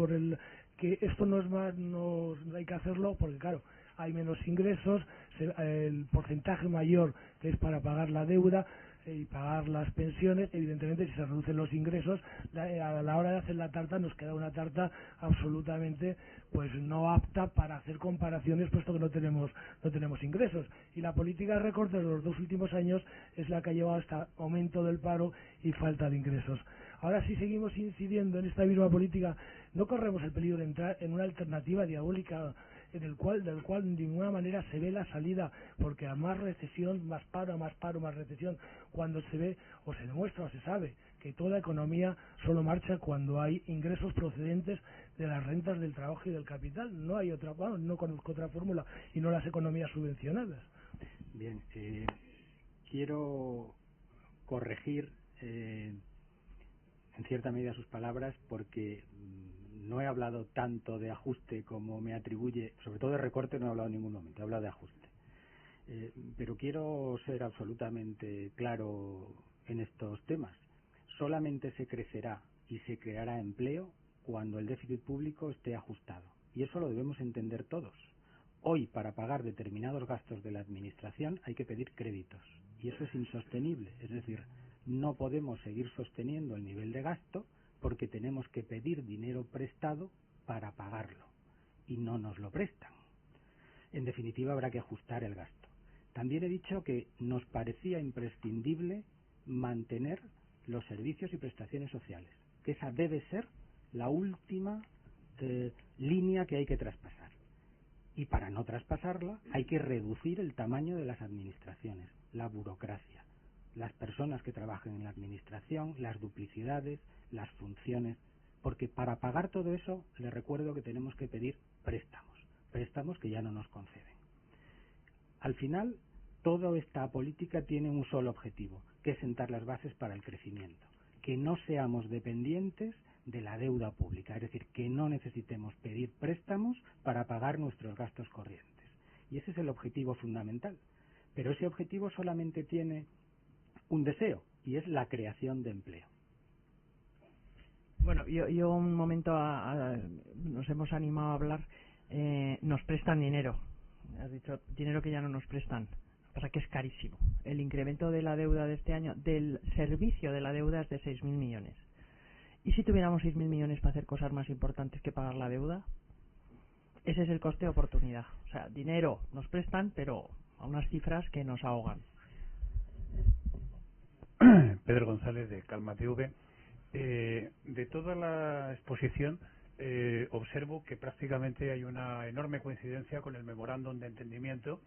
que esto no es más, no hay que hacerlo porque claro, hay menos ingresos, el porcentaje mayor que es para pagar la deuda y pagar las pensiones. Evidentemente, si se reducen los ingresos, a la hora de hacer la tarta nos queda una tarta absolutamente pues no apta para hacer comparaciones, puesto que no tenemos ingresos. Y la política de recortes de los 2 últimos años es la que ha llevado hasta aumento del paro y falta de ingresos. Ahora, si seguimos incidiendo en esta misma política, no corremos el peligro de entrar en una alternativa diabólica del cual de ninguna manera se ve la salida, porque a más recesión, más paro, más recesión, cuando se ve o se demuestra o se sabe que toda economía solo marcha cuando hay ingresos procedentes de las rentas del trabajo y del capital. No hay otra, no conozco otra fórmula, y no las economías subvencionadas. Bien, quiero corregir en cierta medida sus palabras, porque no he hablado tanto de ajuste como me atribuye, sobre todo de recorte no he hablado en ningún momento, he hablado de ajuste. Pero quiero ser absolutamente claro en estos temas. Solamente se crecerá y se creará empleo cuando el déficit público esté ajustado. Y eso lo debemos entender todos. Hoy, para pagar determinados gastos de la Administración, hay que pedir créditos. Y eso es insostenible. Es decir, no podemos seguir sosteniendo el nivel de gasto porque tenemos que pedir dinero prestado para pagarlo. Y no nos lo prestan. En definitiva, habrá que ajustar el gasto. También he dicho que nos parecía imprescindible mantener los servicios y prestaciones sociales, que esa debe ser la última línea que hay que traspasar. Y para no traspasarla hay que reducir el tamaño de las administraciones, la burocracia, las personas que trabajen en la administración, las duplicidades, las funciones, porque para pagar todo eso les recuerdo que tenemos que pedir préstamos que ya no nos conceden. Al final, toda esta política tiene un solo objetivo, que es sentar las bases para el crecimiento, que no seamos dependientes de la deuda pública, es decir, que no necesitemos pedir préstamos para pagar nuestros gastos corrientes. Y ese es el objetivo fundamental. Pero ese objetivo solamente tiene un deseo, y es la creación de empleo. Bueno, yo un momento nos hemos animado a hablar. Nos prestan dinero. Has dicho dinero que ya no nos prestan. Pasa que es carísimo. El incremento de la deuda de este año, del servicio de la deuda, es de 6.000 millones. ¿Y si tuviéramos 6.000 millones para hacer cosas más importantes que pagar la deuda? Ese es el coste de oportunidad. O sea, dinero nos prestan, pero a unas cifras que nos ahogan. Pedro González, de Calma TV. De toda la exposición observo que prácticamente hay una enorme coincidencia con el memorándum de entendimiento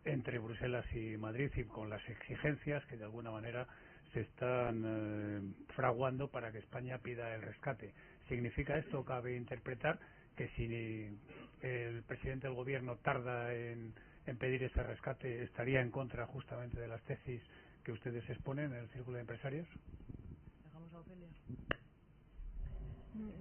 entre Bruselas y Madrid, y con las exigencias que de alguna manera se están fraguando para que España pida el rescate. ¿Significa esto, cabe interpretar, que si el presidente del gobierno tarda en pedir ese rescate, estaría en contra justamente de las tesis que ustedes exponen en el Círculo de Empresarios? Dejamos a Ofelia.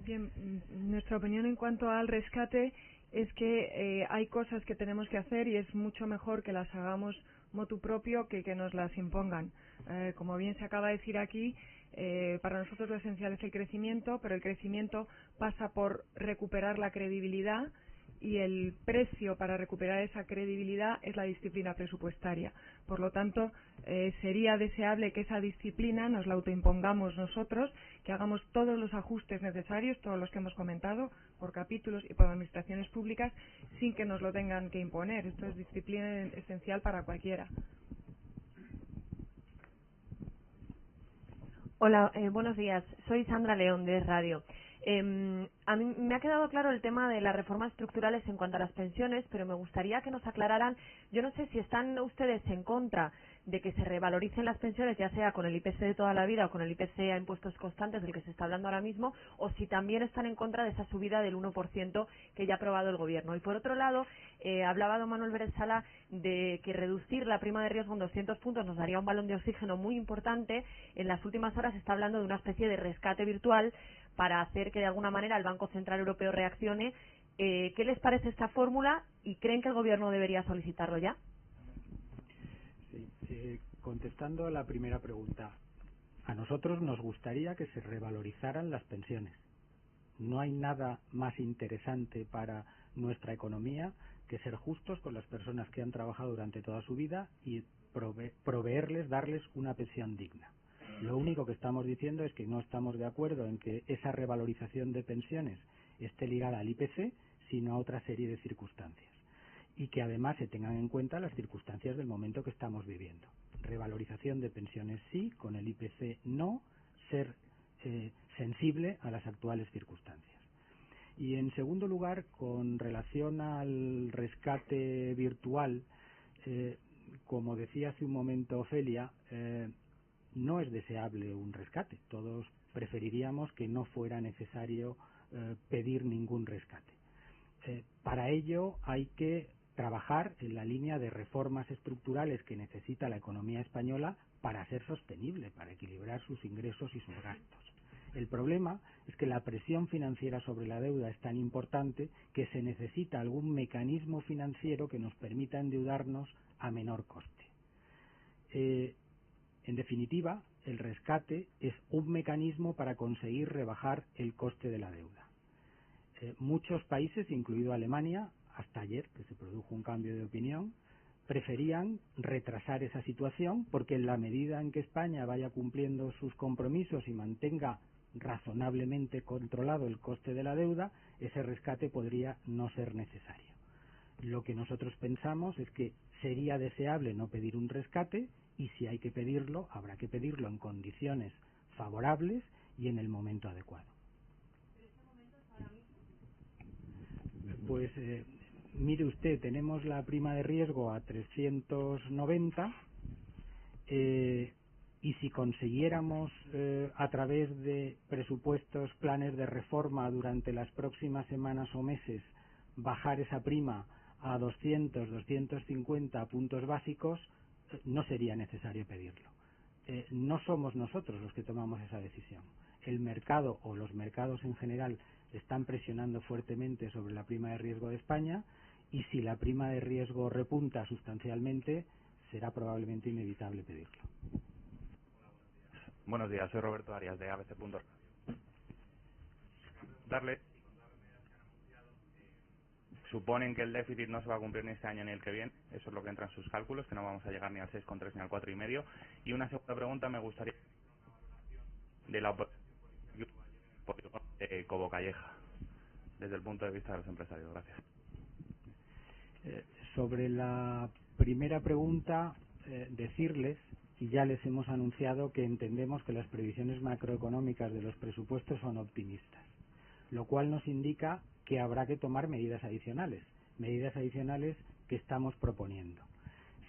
Bien, nuestra opinión en cuanto al rescate es que hay cosas que tenemos que hacer y es mucho mejor que las hagamos motu propio que nos las impongan. Como bien se acaba de decir aquí, para nosotros lo esencial es el crecimiento, pero el crecimiento pasa por recuperar la credibilidad, y el precio para recuperar esa credibilidad es la disciplina presupuestaria. Por lo tanto, sería deseable que esa disciplina nos la autoimpongamos nosotros, que hagamos todos los ajustes necesarios, todos los que hemos comentado, por capítulos y por administraciones públicas, sin que nos lo tengan que imponer. Esto es disciplina esencial para cualquiera. Hola, buenos días. Soy Sandra León, de Radio. A mí me ha quedado claro el tema de las reformas estructurales en cuanto a las pensiones, pero me gustaría que nos aclararan, yo no sé si están ustedes en contra de que se revaloricen las pensiones, ya sea con el IPC de toda la vida o con el IPC a impuestos constantes del que se está hablando ahora mismo, o si también están en contra de esa subida del 1% que ya ha aprobado el Gobierno. Y por otro lado, hablaba don Manuel Pérez Sala de que reducir la prima de riesgo en 200 puntos nos daría un balón de oxígeno muy importante. En las últimas horas se está hablando de una especie de rescate virtual para hacer que de alguna manera el Banco Central Europeo reaccione. ¿Qué les parece esta fórmula y creen que el Gobierno debería solicitarlo ya? Sí, contestando a la primera pregunta, a nosotros nos gustaría que se revalorizaran las pensiones. No hay nada más interesante para nuestra economía que ser justos con las personas que han trabajado durante toda su vida y proveerles, darles una pensión digna. Lo único que estamos diciendo es que no estamos de acuerdo en que esa revalorización de pensiones esté ligada al IPC, sino a otra serie de circunstancias. Y que además se tengan en cuenta las circunstancias del momento que estamos viviendo. Revalorización de pensiones sí, con el IPC no, ser sensible a las actuales circunstancias. Y en segundo lugar, con relación al rescate virtual, como decía hace un momento Ofelia, no es deseable un rescate. Todos preferiríamos que no fuera necesario pedir ningún rescate. Para ello hay que trabajar en la línea de reformas estructurales que necesita la economía española para ser sostenible, para equilibrar sus ingresos y sus gastos. El problema es que la presión financiera sobre la deuda es tan importante que se necesita algún mecanismo financiero que nos permita endeudarnos a menor coste. En definitiva, el rescate es un mecanismo para conseguir rebajar el coste de la deuda. Muchos países, incluido Alemania, hasta ayer, que se produjo un cambio de opinión, preferían retrasar esa situación porque en la medida en que España vaya cumpliendo sus compromisos y mantenga razonablemente controlado el coste de la deuda, ese rescate podría no ser necesario. Lo que nosotros pensamos es que sería deseable no pedir un rescate y si hay que pedirlo, habrá que pedirlo en condiciones favorables y en el momento adecuado. Pues mire usted, tenemos la prima de riesgo a 390 y si consiguiéramos a través de presupuestos, planes de reforma durante las próximas semanas o meses bajar esa prima a 200, 250 puntos básicos, no sería necesario pedirlo. No somos nosotros los que tomamos esa decisión. El mercado o los mercados en general están presionando fuertemente sobre la prima de riesgo de España y si la prima de riesgo repunta sustancialmente, será probablemente inevitable pedirlo. Buenos días, soy Roberto Arias de ABC.org. Suponen que el déficit no se va a cumplir ni este año ni el que viene, eso es lo que entra en sus cálculos, que no vamos a llegar ni al 6,3 ni al 4,5. Y una segunda pregunta me gustaría de la Cobo Calleja, desde el punto de vista de los empresarios. Gracias. Sobre la primera pregunta, decirles, y ya les hemos anunciado, que entendemos que las previsiones macroeconómicas de los presupuestos son optimistas, lo cual nos indica que habrá que tomar medidas adicionales que estamos proponiendo.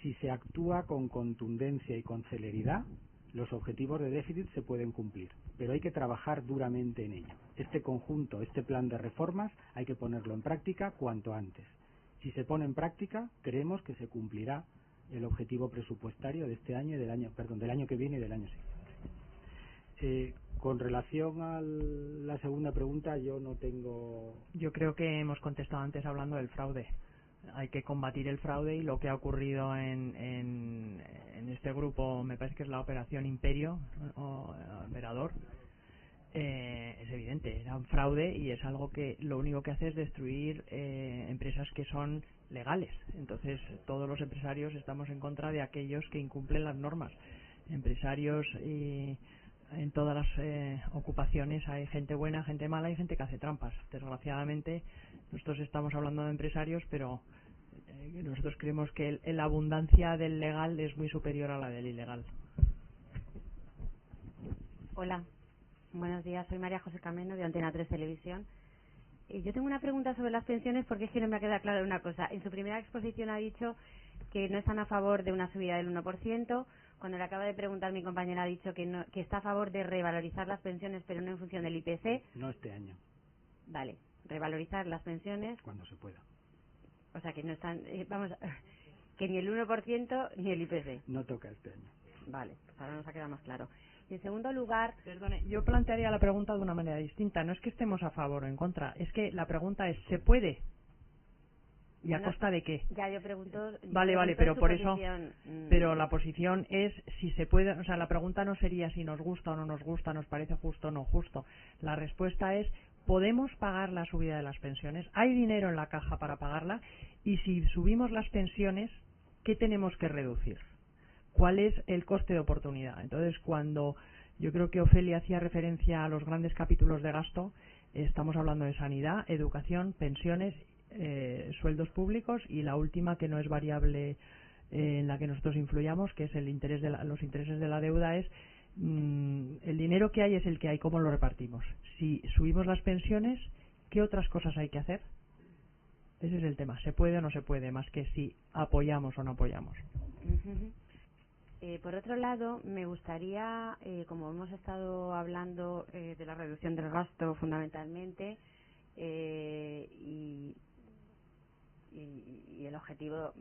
Si se actúa con contundencia y con celeridad, los objetivos de déficit se pueden cumplir, pero hay que trabajar duramente en ello. Este conjunto, este plan de reformas, hay que ponerlo en práctica cuanto antes. Si se pone en práctica, creemos que se cumplirá el objetivo presupuestario de este año y del año que viene y del año siguiente. Con relación a la segunda pregunta, yo no tengo... Yo creo que hemos contestado antes hablando del fraude. Hay que combatir el fraude y lo que ha ocurrido en este grupo, me parece que es la operación Imperio o Operador, es evidente, era un fraude y es algo que lo único que hace es destruir empresas que son legales. Entonces todos los empresarios estamos en contra de aquellos que incumplen las normas. Empresarios y en todas las ocupaciones hay gente buena, gente mala y gente que hace trampas. Desgraciadamente nosotros estamos hablando de empresarios, pero nosotros creemos que la abundancia del legal es muy superior a la del ilegal. Hola, Buenos días, soy María José Cameno de Antena 3 Televisión. Yo tengo una pregunta sobre las pensiones porque es que no me queda claro una cosa. En su primera exposición ha dicho que no están a favor de una subida del 1%. Cuando le acaba de preguntar mi compañera ha dicho que, no, que está a favor de revalorizar las pensiones pero no en función del IPC. No este año. Vale, revalorizar las pensiones. Cuando se pueda. O sea que no están, que ni el 1% ni el IPC. No toca este año. Vale, pues ahora nos ha quedado más claro. Y en segundo lugar... Perdone, yo plantearía la pregunta de una manera distinta. No es que estemos a favor o en contra, es que la pregunta es, ¿se puede? ¿Y a costa de qué? Ya, yo pregunto... Vale, pero por eso... Pero la posición es si se puede... O sea, la pregunta no sería si nos gusta o no nos gusta, nos parece justo o no justo. La respuesta es, ¿podemos pagar la subida de las pensiones? ¿Hay dinero en la caja para pagarla? Y si subimos las pensiones, ¿qué tenemos que reducir? ¿Cuál es el coste de oportunidad? Entonces, cuando yo creo que Ofelia hacía referencia a los grandes capítulos de gasto, estamos hablando de sanidad, educación, pensiones, sueldos públicos y la última, que no es variable en la que nosotros influyamos, que es el interés de los intereses de la deuda, es el dinero que hay es el que hay, ¿cómo lo repartimos? Si subimos las pensiones, ¿qué otras cosas hay que hacer? Ese es el tema, ¿se puede o no se puede? Más que si apoyamos o no apoyamos. Por otro lado, me gustaría, como hemos estado hablando de la reducción del gasto fundamentalmente y el objetivo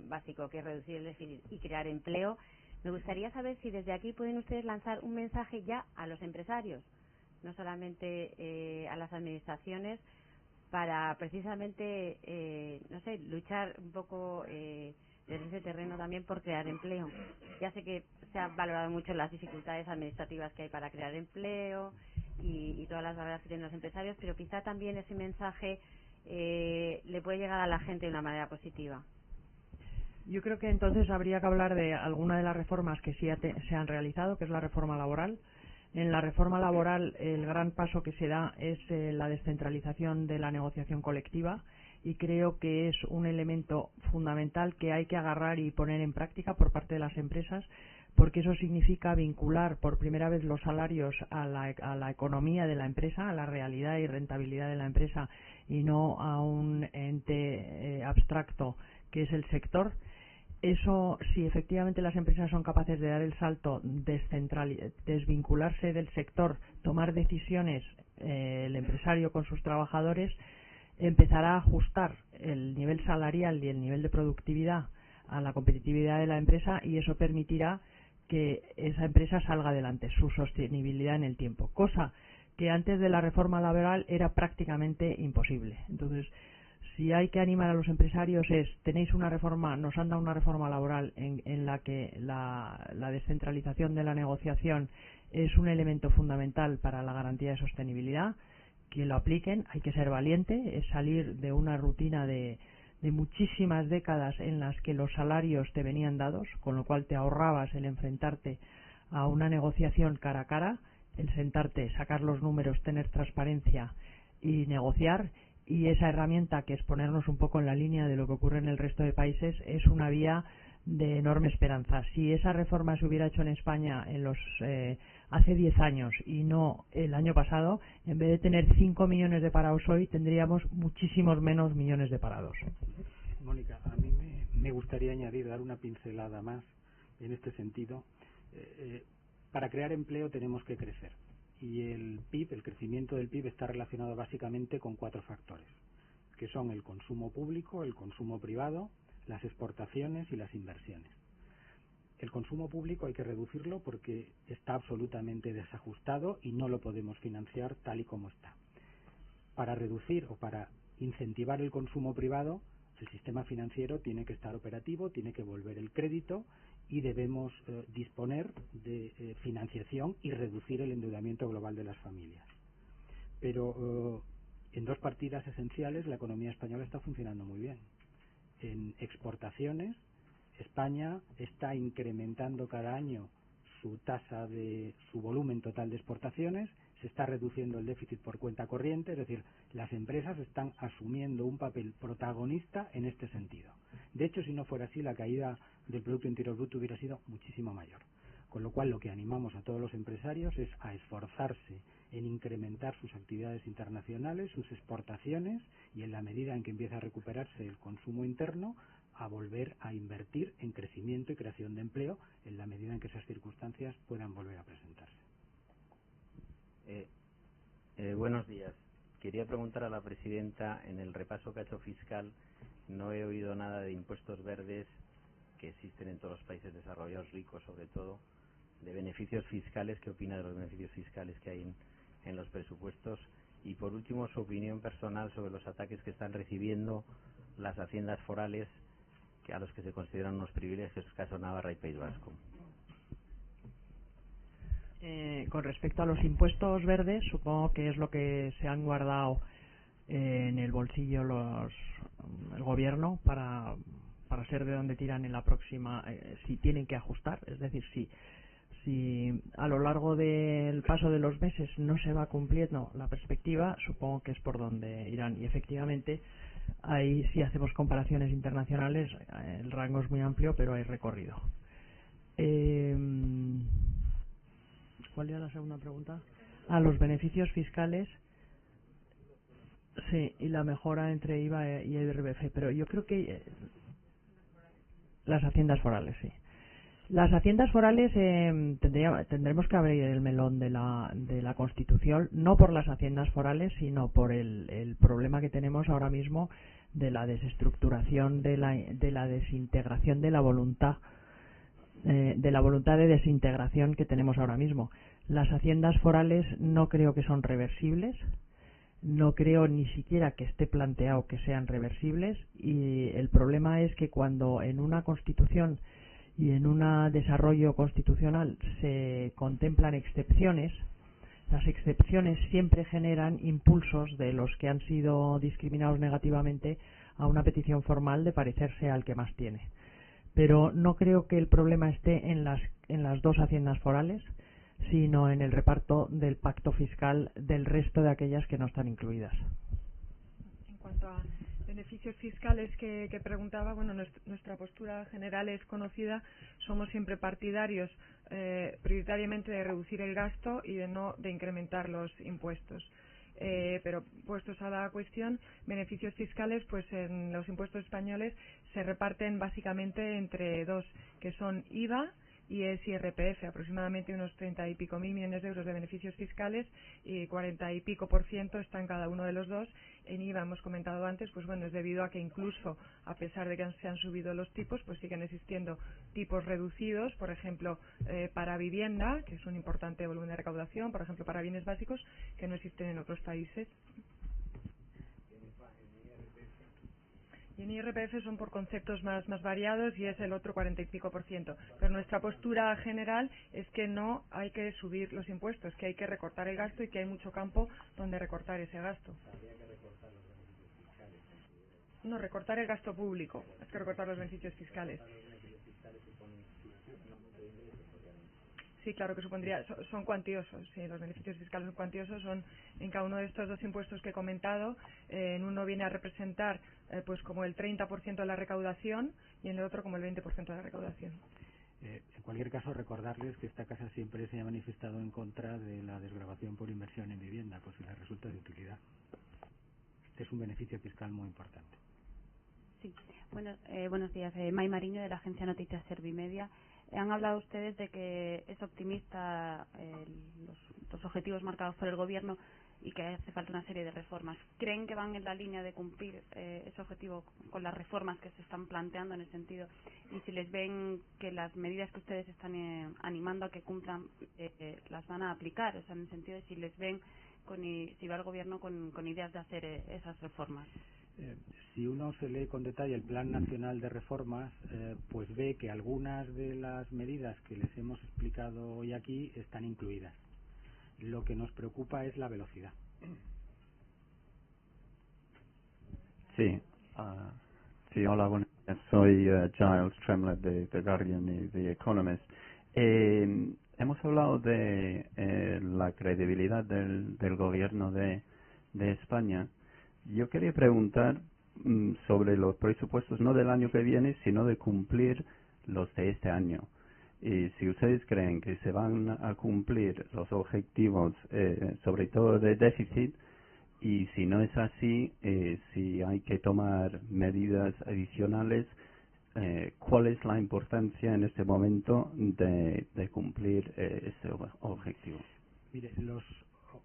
básico, que es reducir el déficit y crear empleo, me gustaría saber si desde aquí pueden ustedes lanzar un mensaje ya a los empresarios, no solamente a las administraciones, para precisamente, no sé, luchar un poco desde ese terreno también por crear empleo. Ya sé que se ha valorado mucho las dificultades administrativas que hay para crear empleo y todas las barreras que tienen los empresarios, pero quizá también ese mensaje le puede llegar a la gente de una manera positiva. Yo creo que entonces habría que hablar de alguna de las reformas que sí se han realizado, que es la reforma laboral. En la reforma laboral el gran paso que se da es la descentralización de la negociación colectiva, y creo que es un elemento fundamental que hay que agarrar y poner en práctica por parte de las empresas, porque eso significa vincular por primera vez los salarios a la economía de la empresa, a la realidad y rentabilidad de la empresa, y no a un ente abstracto que es el sector. Eso, si efectivamente las empresas son capaces de dar el salto, desvincularse del sector, tomar decisiones el empresario con sus trabajadores, empezará a ajustar el nivel salarial y el nivel de productividad a la competitividad de la empresa, y eso permitirá que esa empresa salga adelante, su sostenibilidad en el tiempo, cosa que antes de la reforma laboral era prácticamente imposible. Entonces, si hay que animar a los empresarios tenéis una reforma, nos han dado una reforma laboral en la que la descentralización de la negociación es un elemento fundamental para la garantía de sostenibilidad, que lo apliquen. Hay que ser valiente, es salir de una rutina de muchísimas décadas en las que los salarios te venían dados, con lo cual te ahorrabas el enfrentarte a una negociación cara a cara, el sentarte, sacar los números, tener transparencia y negociar. Y esa herramienta, que es ponernos un poco en la línea de lo que ocurre en el resto de países, es una vía de enorme esperanza. Si esa reforma se hubiera hecho en España hace 10 años y no el año pasado, en vez de tener 5 millones de parados hoy, tendríamos muchísimos menos millones de parados. Mónica, a mí me gustaría dar una pincelada más en este sentido. Para crear empleo tenemos que crecer. Y el PIB, el crecimiento del PIB, está relacionado básicamente con 4 factores, que son el consumo público, el consumo privado, las exportaciones y las inversiones. El consumo público hay que reducirlo porque está absolutamente desajustado y no lo podemos financiar tal y como está. Para reducir o para incentivar el consumo privado, el sistema financiero tiene que estar operativo, tiene que volver el crédito y debemos disponer de financiación y reducir el endeudamiento global de las familias. Pero en 2 partidas esenciales la economía española está funcionando muy bien. En exportaciones, España está incrementando cada año su tasa de su volumen total de exportaciones, se está reduciendo el déficit por cuenta corriente, es decir, las empresas están asumiendo un papel protagonista en este sentido. De hecho, si no fuera así, la caída del Producto Interior Bruto hubiera sido muchísimo mayor. Con lo cual, lo que animamos a todos los empresarios es a esforzarse en incrementar sus actividades internacionales, sus exportaciones y, en la medida en que empieza a recuperarse el consumo interno, a volver a invertir en crecimiento y creación de empleo en la medida en que esas circunstancias puedan volver a presentarse. Buenos días. Quería preguntar a la presidenta, en el repaso que ha hecho fiscal, no he oído nada de impuestos verdes que existen en todos los países desarrollados, ricos sobre todo, de beneficios fiscales. ¿Qué opina de los beneficios fiscales que hay en los presupuestos? Y por último, su opinión personal sobre los ataques que están recibiendo las haciendas forales, a los que se consideran unos privilegios, caso Navarra y País Vasco. Con respecto a los impuestos verdes, supongo que es lo que se han guardado en el bolsillo el gobierno para ser de donde tiran en la próxima, si tienen que ajustar, es decir, si a lo largo del paso de los meses no se va cumpliendo la perspectiva, supongo que es por donde irán. Y efectivamente, ahí, si hacemos comparaciones internacionales, el rango es muy amplio, pero hay recorrido. ¿Cuál era la segunda pregunta? Los beneficios fiscales. Sí, y la mejora entre IVA y IRPF, pero yo creo que las haciendas forales, sí. Las haciendas forales tendremos que abrir el melón de la Constitución, no por las haciendas forales, sino por el problema que tenemos ahora mismo de la desestructuración, de la desintegración de la voluntad de desintegración que tenemos ahora mismo. Las haciendas forales no creo que son reversibles, no creo ni siquiera que esté planteado que sean reversibles, y el problema es que cuando en una Constitución y en un desarrollo constitucional se contemplan excepciones, las excepciones siempre generan impulsos de los que han sido discriminados negativamente a una petición formal de parecerse al que más tiene. Pero no creo que el problema esté en las dos haciendas forales, sino en el reparto del pacto fiscal del resto de aquellas que no están incluidas. En cuanto a beneficios fiscales que preguntaba, bueno, nuestra postura general es conocida. Somos siempre partidarios prioritariamente de reducir el gasto y de incrementar los impuestos. Pero puestos a la cuestión, beneficios fiscales, pues en los impuestos españoles se reparten básicamente entre dos, que son IVA y es IRPF, aproximadamente unos 30 y pico mil millones de euros de beneficios fiscales, y 40 y pico % está en cada uno de los dos. En IVA, hemos comentado antes, pues bueno, es debido a que incluso a pesar de que se han subido los tipos, pues siguen existiendo tipos reducidos, por ejemplo, para vivienda, que es un importante volumen de recaudación, por ejemplo, para bienes básicos, que no existen en otros países. Y en IRPF son por conceptos más variados y es el otro 40 y pico %. Pero nuestra postura general es que no hay que subir los impuestos, que hay que recortar el gasto y que hay mucho campo donde recortar ese gasto. No, recortar el gasto público, es que recortar los beneficios fiscales. Sí, claro que supondría, son cuantiosos, sí, los beneficios fiscales son cuantiosos, son en cada uno de estos dos impuestos que he comentado, en uno viene a representar pues como el 30% de la recaudación y en el otro como el 20% de la recaudación. En cualquier caso, recordarles que esta casa siempre se ha manifestado en contra de la desgravación por inversión en vivienda, pues si les resulta de utilidad. Este es un beneficio fiscal muy importante. Sí, buenos días. May Mariño, de la agencia Noticias Servimedia. Han hablado ustedes de que es optimista los objetivos marcados por el Gobierno y que hace falta una serie de reformas. ¿Creen que van en la línea de cumplir ese objetivo con las reformas que se están planteando en ese sentido? Y si les ven que las medidas que ustedes están animando a que cumplan las van a aplicar, o sea, en el sentido de si les ven, si va el Gobierno con ideas de hacer esas reformas. Si uno se lee con detalle el Plan Nacional de Reformas, pues ve que algunas de las medidas que les hemos explicado hoy aquí están incluidas. Lo que nos preocupa es la velocidad. Sí, hola, buenas días. Soy Giles Tremlett de The Guardian y The Economist. Hemos hablado de la credibilidad del gobierno de España. Yo quería preguntar sobre los presupuestos, no del año que viene, sino de cumplir los de este año. Y si ustedes creen que se van a cumplir los objetivos, sobre todo de déficit, y si no es así, si hay que tomar medidas adicionales, ¿cuál es la importancia en este momento de cumplir ese objetivo? Mire, los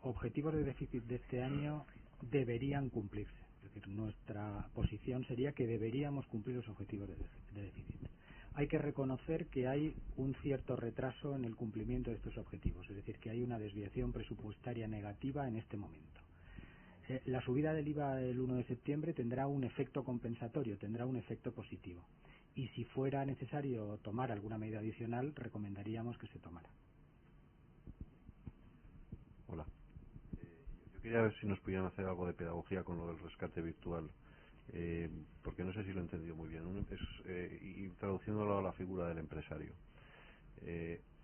objetivos de déficit de este año deberían cumplirse. Es decir, nuestra posición sería que deberíamos cumplir los objetivos de déficit. Hay que reconocer que hay un cierto retraso en el cumplimiento de estos objetivos, es decir, que hay una desviación presupuestaria negativa en este momento. La subida del IVA del 1 de septiembre tendrá un efecto compensatorio, tendrá un efecto positivo. Y si fuera necesario tomar alguna medida adicional, recomendaríamos que se tomara. Hola. Yo quería ver si nos pudieran hacer algo de pedagogía con lo del rescate virtual, porque no sé si lo he entendido muy bien. Y traduciéndolo a la figura del empresario.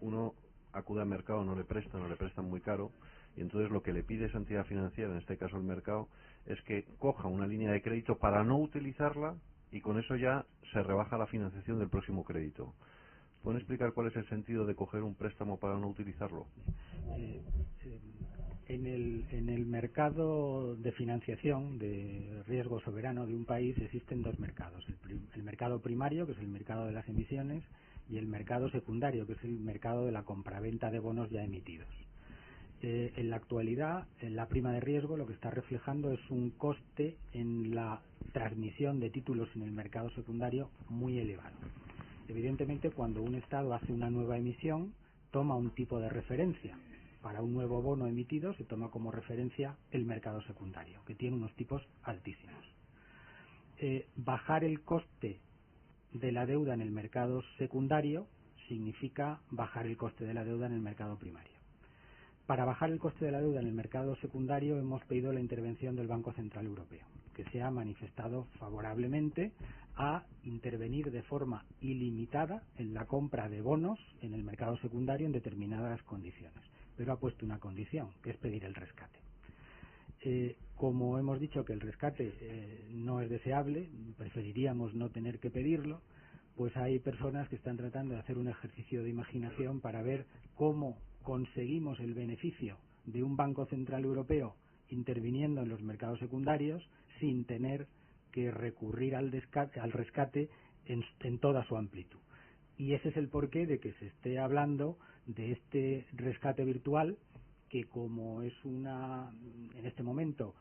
Uno acude al mercado, no le prestan muy caro, y entonces lo que le pide esa entidad financiera, en este caso el mercado, es que coja una línea de crédito para no utilizarla, y con eso ya se rebaja la financiación del próximo crédito. ¿Pueden explicar cuál es el sentido de coger un préstamo para no utilizarlo? En el mercado de financiación de riesgo soberano de un país existen dos mercados. El mercado primario, que es el mercado de las emisiones, y el mercado secundario, que es el mercado de la compraventa de bonos ya emitidos. En la actualidad, la prima de riesgo lo que está reflejando es un coste en la transmisión de títulos en el mercado secundario muy elevado. Evidentemente, cuando un Estado hace una nueva emisión, toma un tipo de referencia. Para un nuevo bono emitido se toma como referencia el mercado secundario, que tiene unos tipos altísimos. Bajar el coste de la deuda en el mercado secundario significa bajar el coste de la deuda en el mercado primario. Para bajar el coste de la deuda en el mercado secundario hemos pedido la intervención del Banco Central Europeo, que se ha manifestado favorablemente a intervenir de forma ilimitada en la compra de bonos en el mercado secundario en determinadas condiciones, pero ha puesto una condición, que es pedir el rescate. Como hemos dicho que el rescate no es deseable, preferiríamos no tener que pedirlo, pues hay personas que están tratando de hacer un ejercicio de imaginación para ver cómo conseguimos el beneficio de un Banco Central Europeo interviniendo en los mercados secundarios sin tener que recurrir al rescate en toda su amplitud. Y ese es el porqué de que se esté hablando de este rescate virtual, que como es en este momento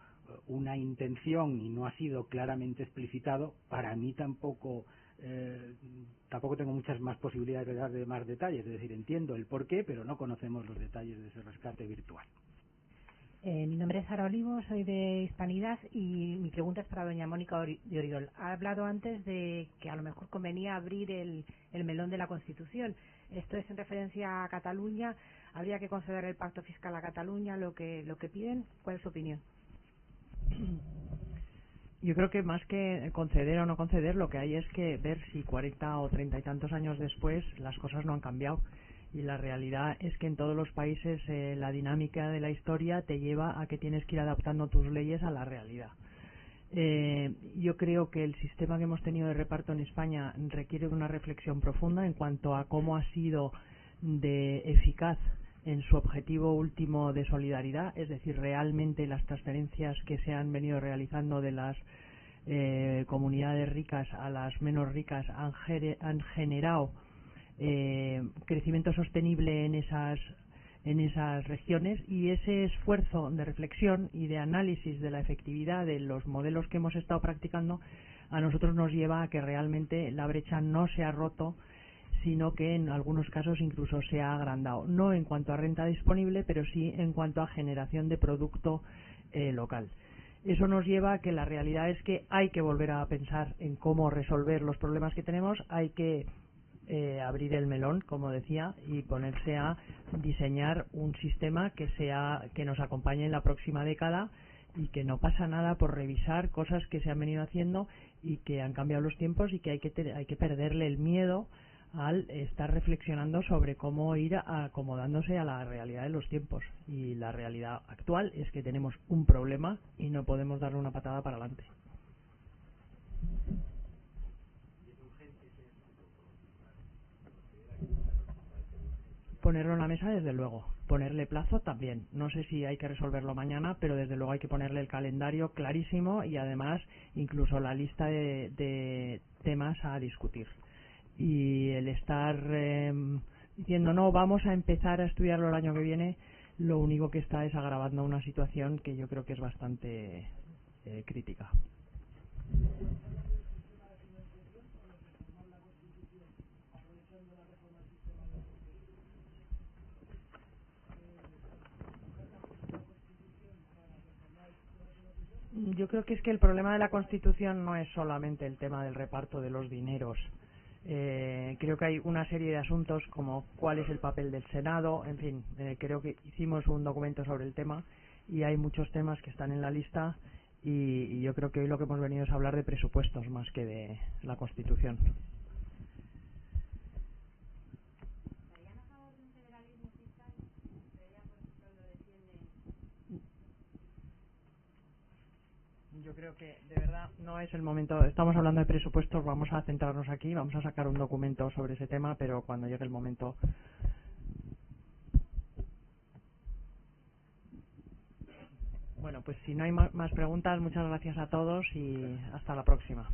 una intención y no ha sido claramente explicitado, para mí tampoco tengo muchas más posibilidades de dar más detalles. Es decir, entiendo el porqué, pero no conocemos los detalles de ese rescate virtual. Mi nombre es Sara Olivo, soy de Hispanidad y mi pregunta es para doña Mónica de Oriol. Ha hablado antes de que a lo mejor convenía abrir el melón de la Constitución. Esto es en referencia a Cataluña. ¿Habría que conceder el pacto fiscal a Cataluña, lo que piden? ¿Cuál es su opinión? Yo creo que más que conceder o no conceder, lo que hay es que ver si 40 o 30 y tantos años después las cosas no han cambiado. Y la realidad es que en todos los países la dinámica de la historia te lleva a que tienes que ir adaptando tus leyes a la realidad. Yo creo que el sistema que hemos tenido de reparto en España requiere de una reflexión profunda en cuanto a cómo ha sido de eficaz en su objetivo último de solidaridad, es decir, realmente las transferencias que se han venido realizando de las comunidades ricas a las menos ricas han generado crecimiento sostenible en esas regiones, y ese esfuerzo de reflexión y de análisis de la efectividad de los modelos que hemos estado practicando a nosotros nos lleva a que realmente la brecha no se ha roto, sino que en algunos casos incluso se ha agrandado, no en cuanto a renta disponible, pero sí en cuanto a generación de producto local. Eso nos lleva a que la realidad es que hay que volver a pensar en cómo resolver los problemas que tenemos, hay que abrir el melón, como decía, y ponerse a diseñar un sistema que nos acompañe en la próxima década, y que no pasa nada por revisar cosas que se han venido haciendo y que han cambiado los tiempos, y que hay que perderle el miedo al estar reflexionando sobre cómo ir acomodándose a la realidad de los tiempos. Y la realidad actual es que tenemos un problema y no podemos darle una patada para adelante. Ponerlo en la mesa, desde luego. Ponerle plazo también. No sé si hay que resolverlo mañana, pero desde luego hay que ponerle el calendario clarísimo y además incluso la lista de temas a discutir. Y el estar diciendo no, vamos a empezar a estudiarlo el año que viene, lo único que está es agravando una situación que yo creo que es bastante crítica. Yo creo que es que el problema de la Constitución no es solamente el tema del reparto de los dineros. Creo que hay una serie de asuntos como cuál es el papel del Senado, en fin, creo que hicimos un documento sobre el tema y hay muchos temas que están en la lista y yo creo que hoy lo que hemos venido es hablar de presupuestos más que de la Constitución. Yo creo que de verdad no es el momento. Estamos hablando de presupuestos, vamos a centrarnos aquí, vamos a sacar un documento sobre ese tema, pero cuando llegue el momento. Bueno, pues si no hay más preguntas, muchas gracias a todos y hasta la próxima.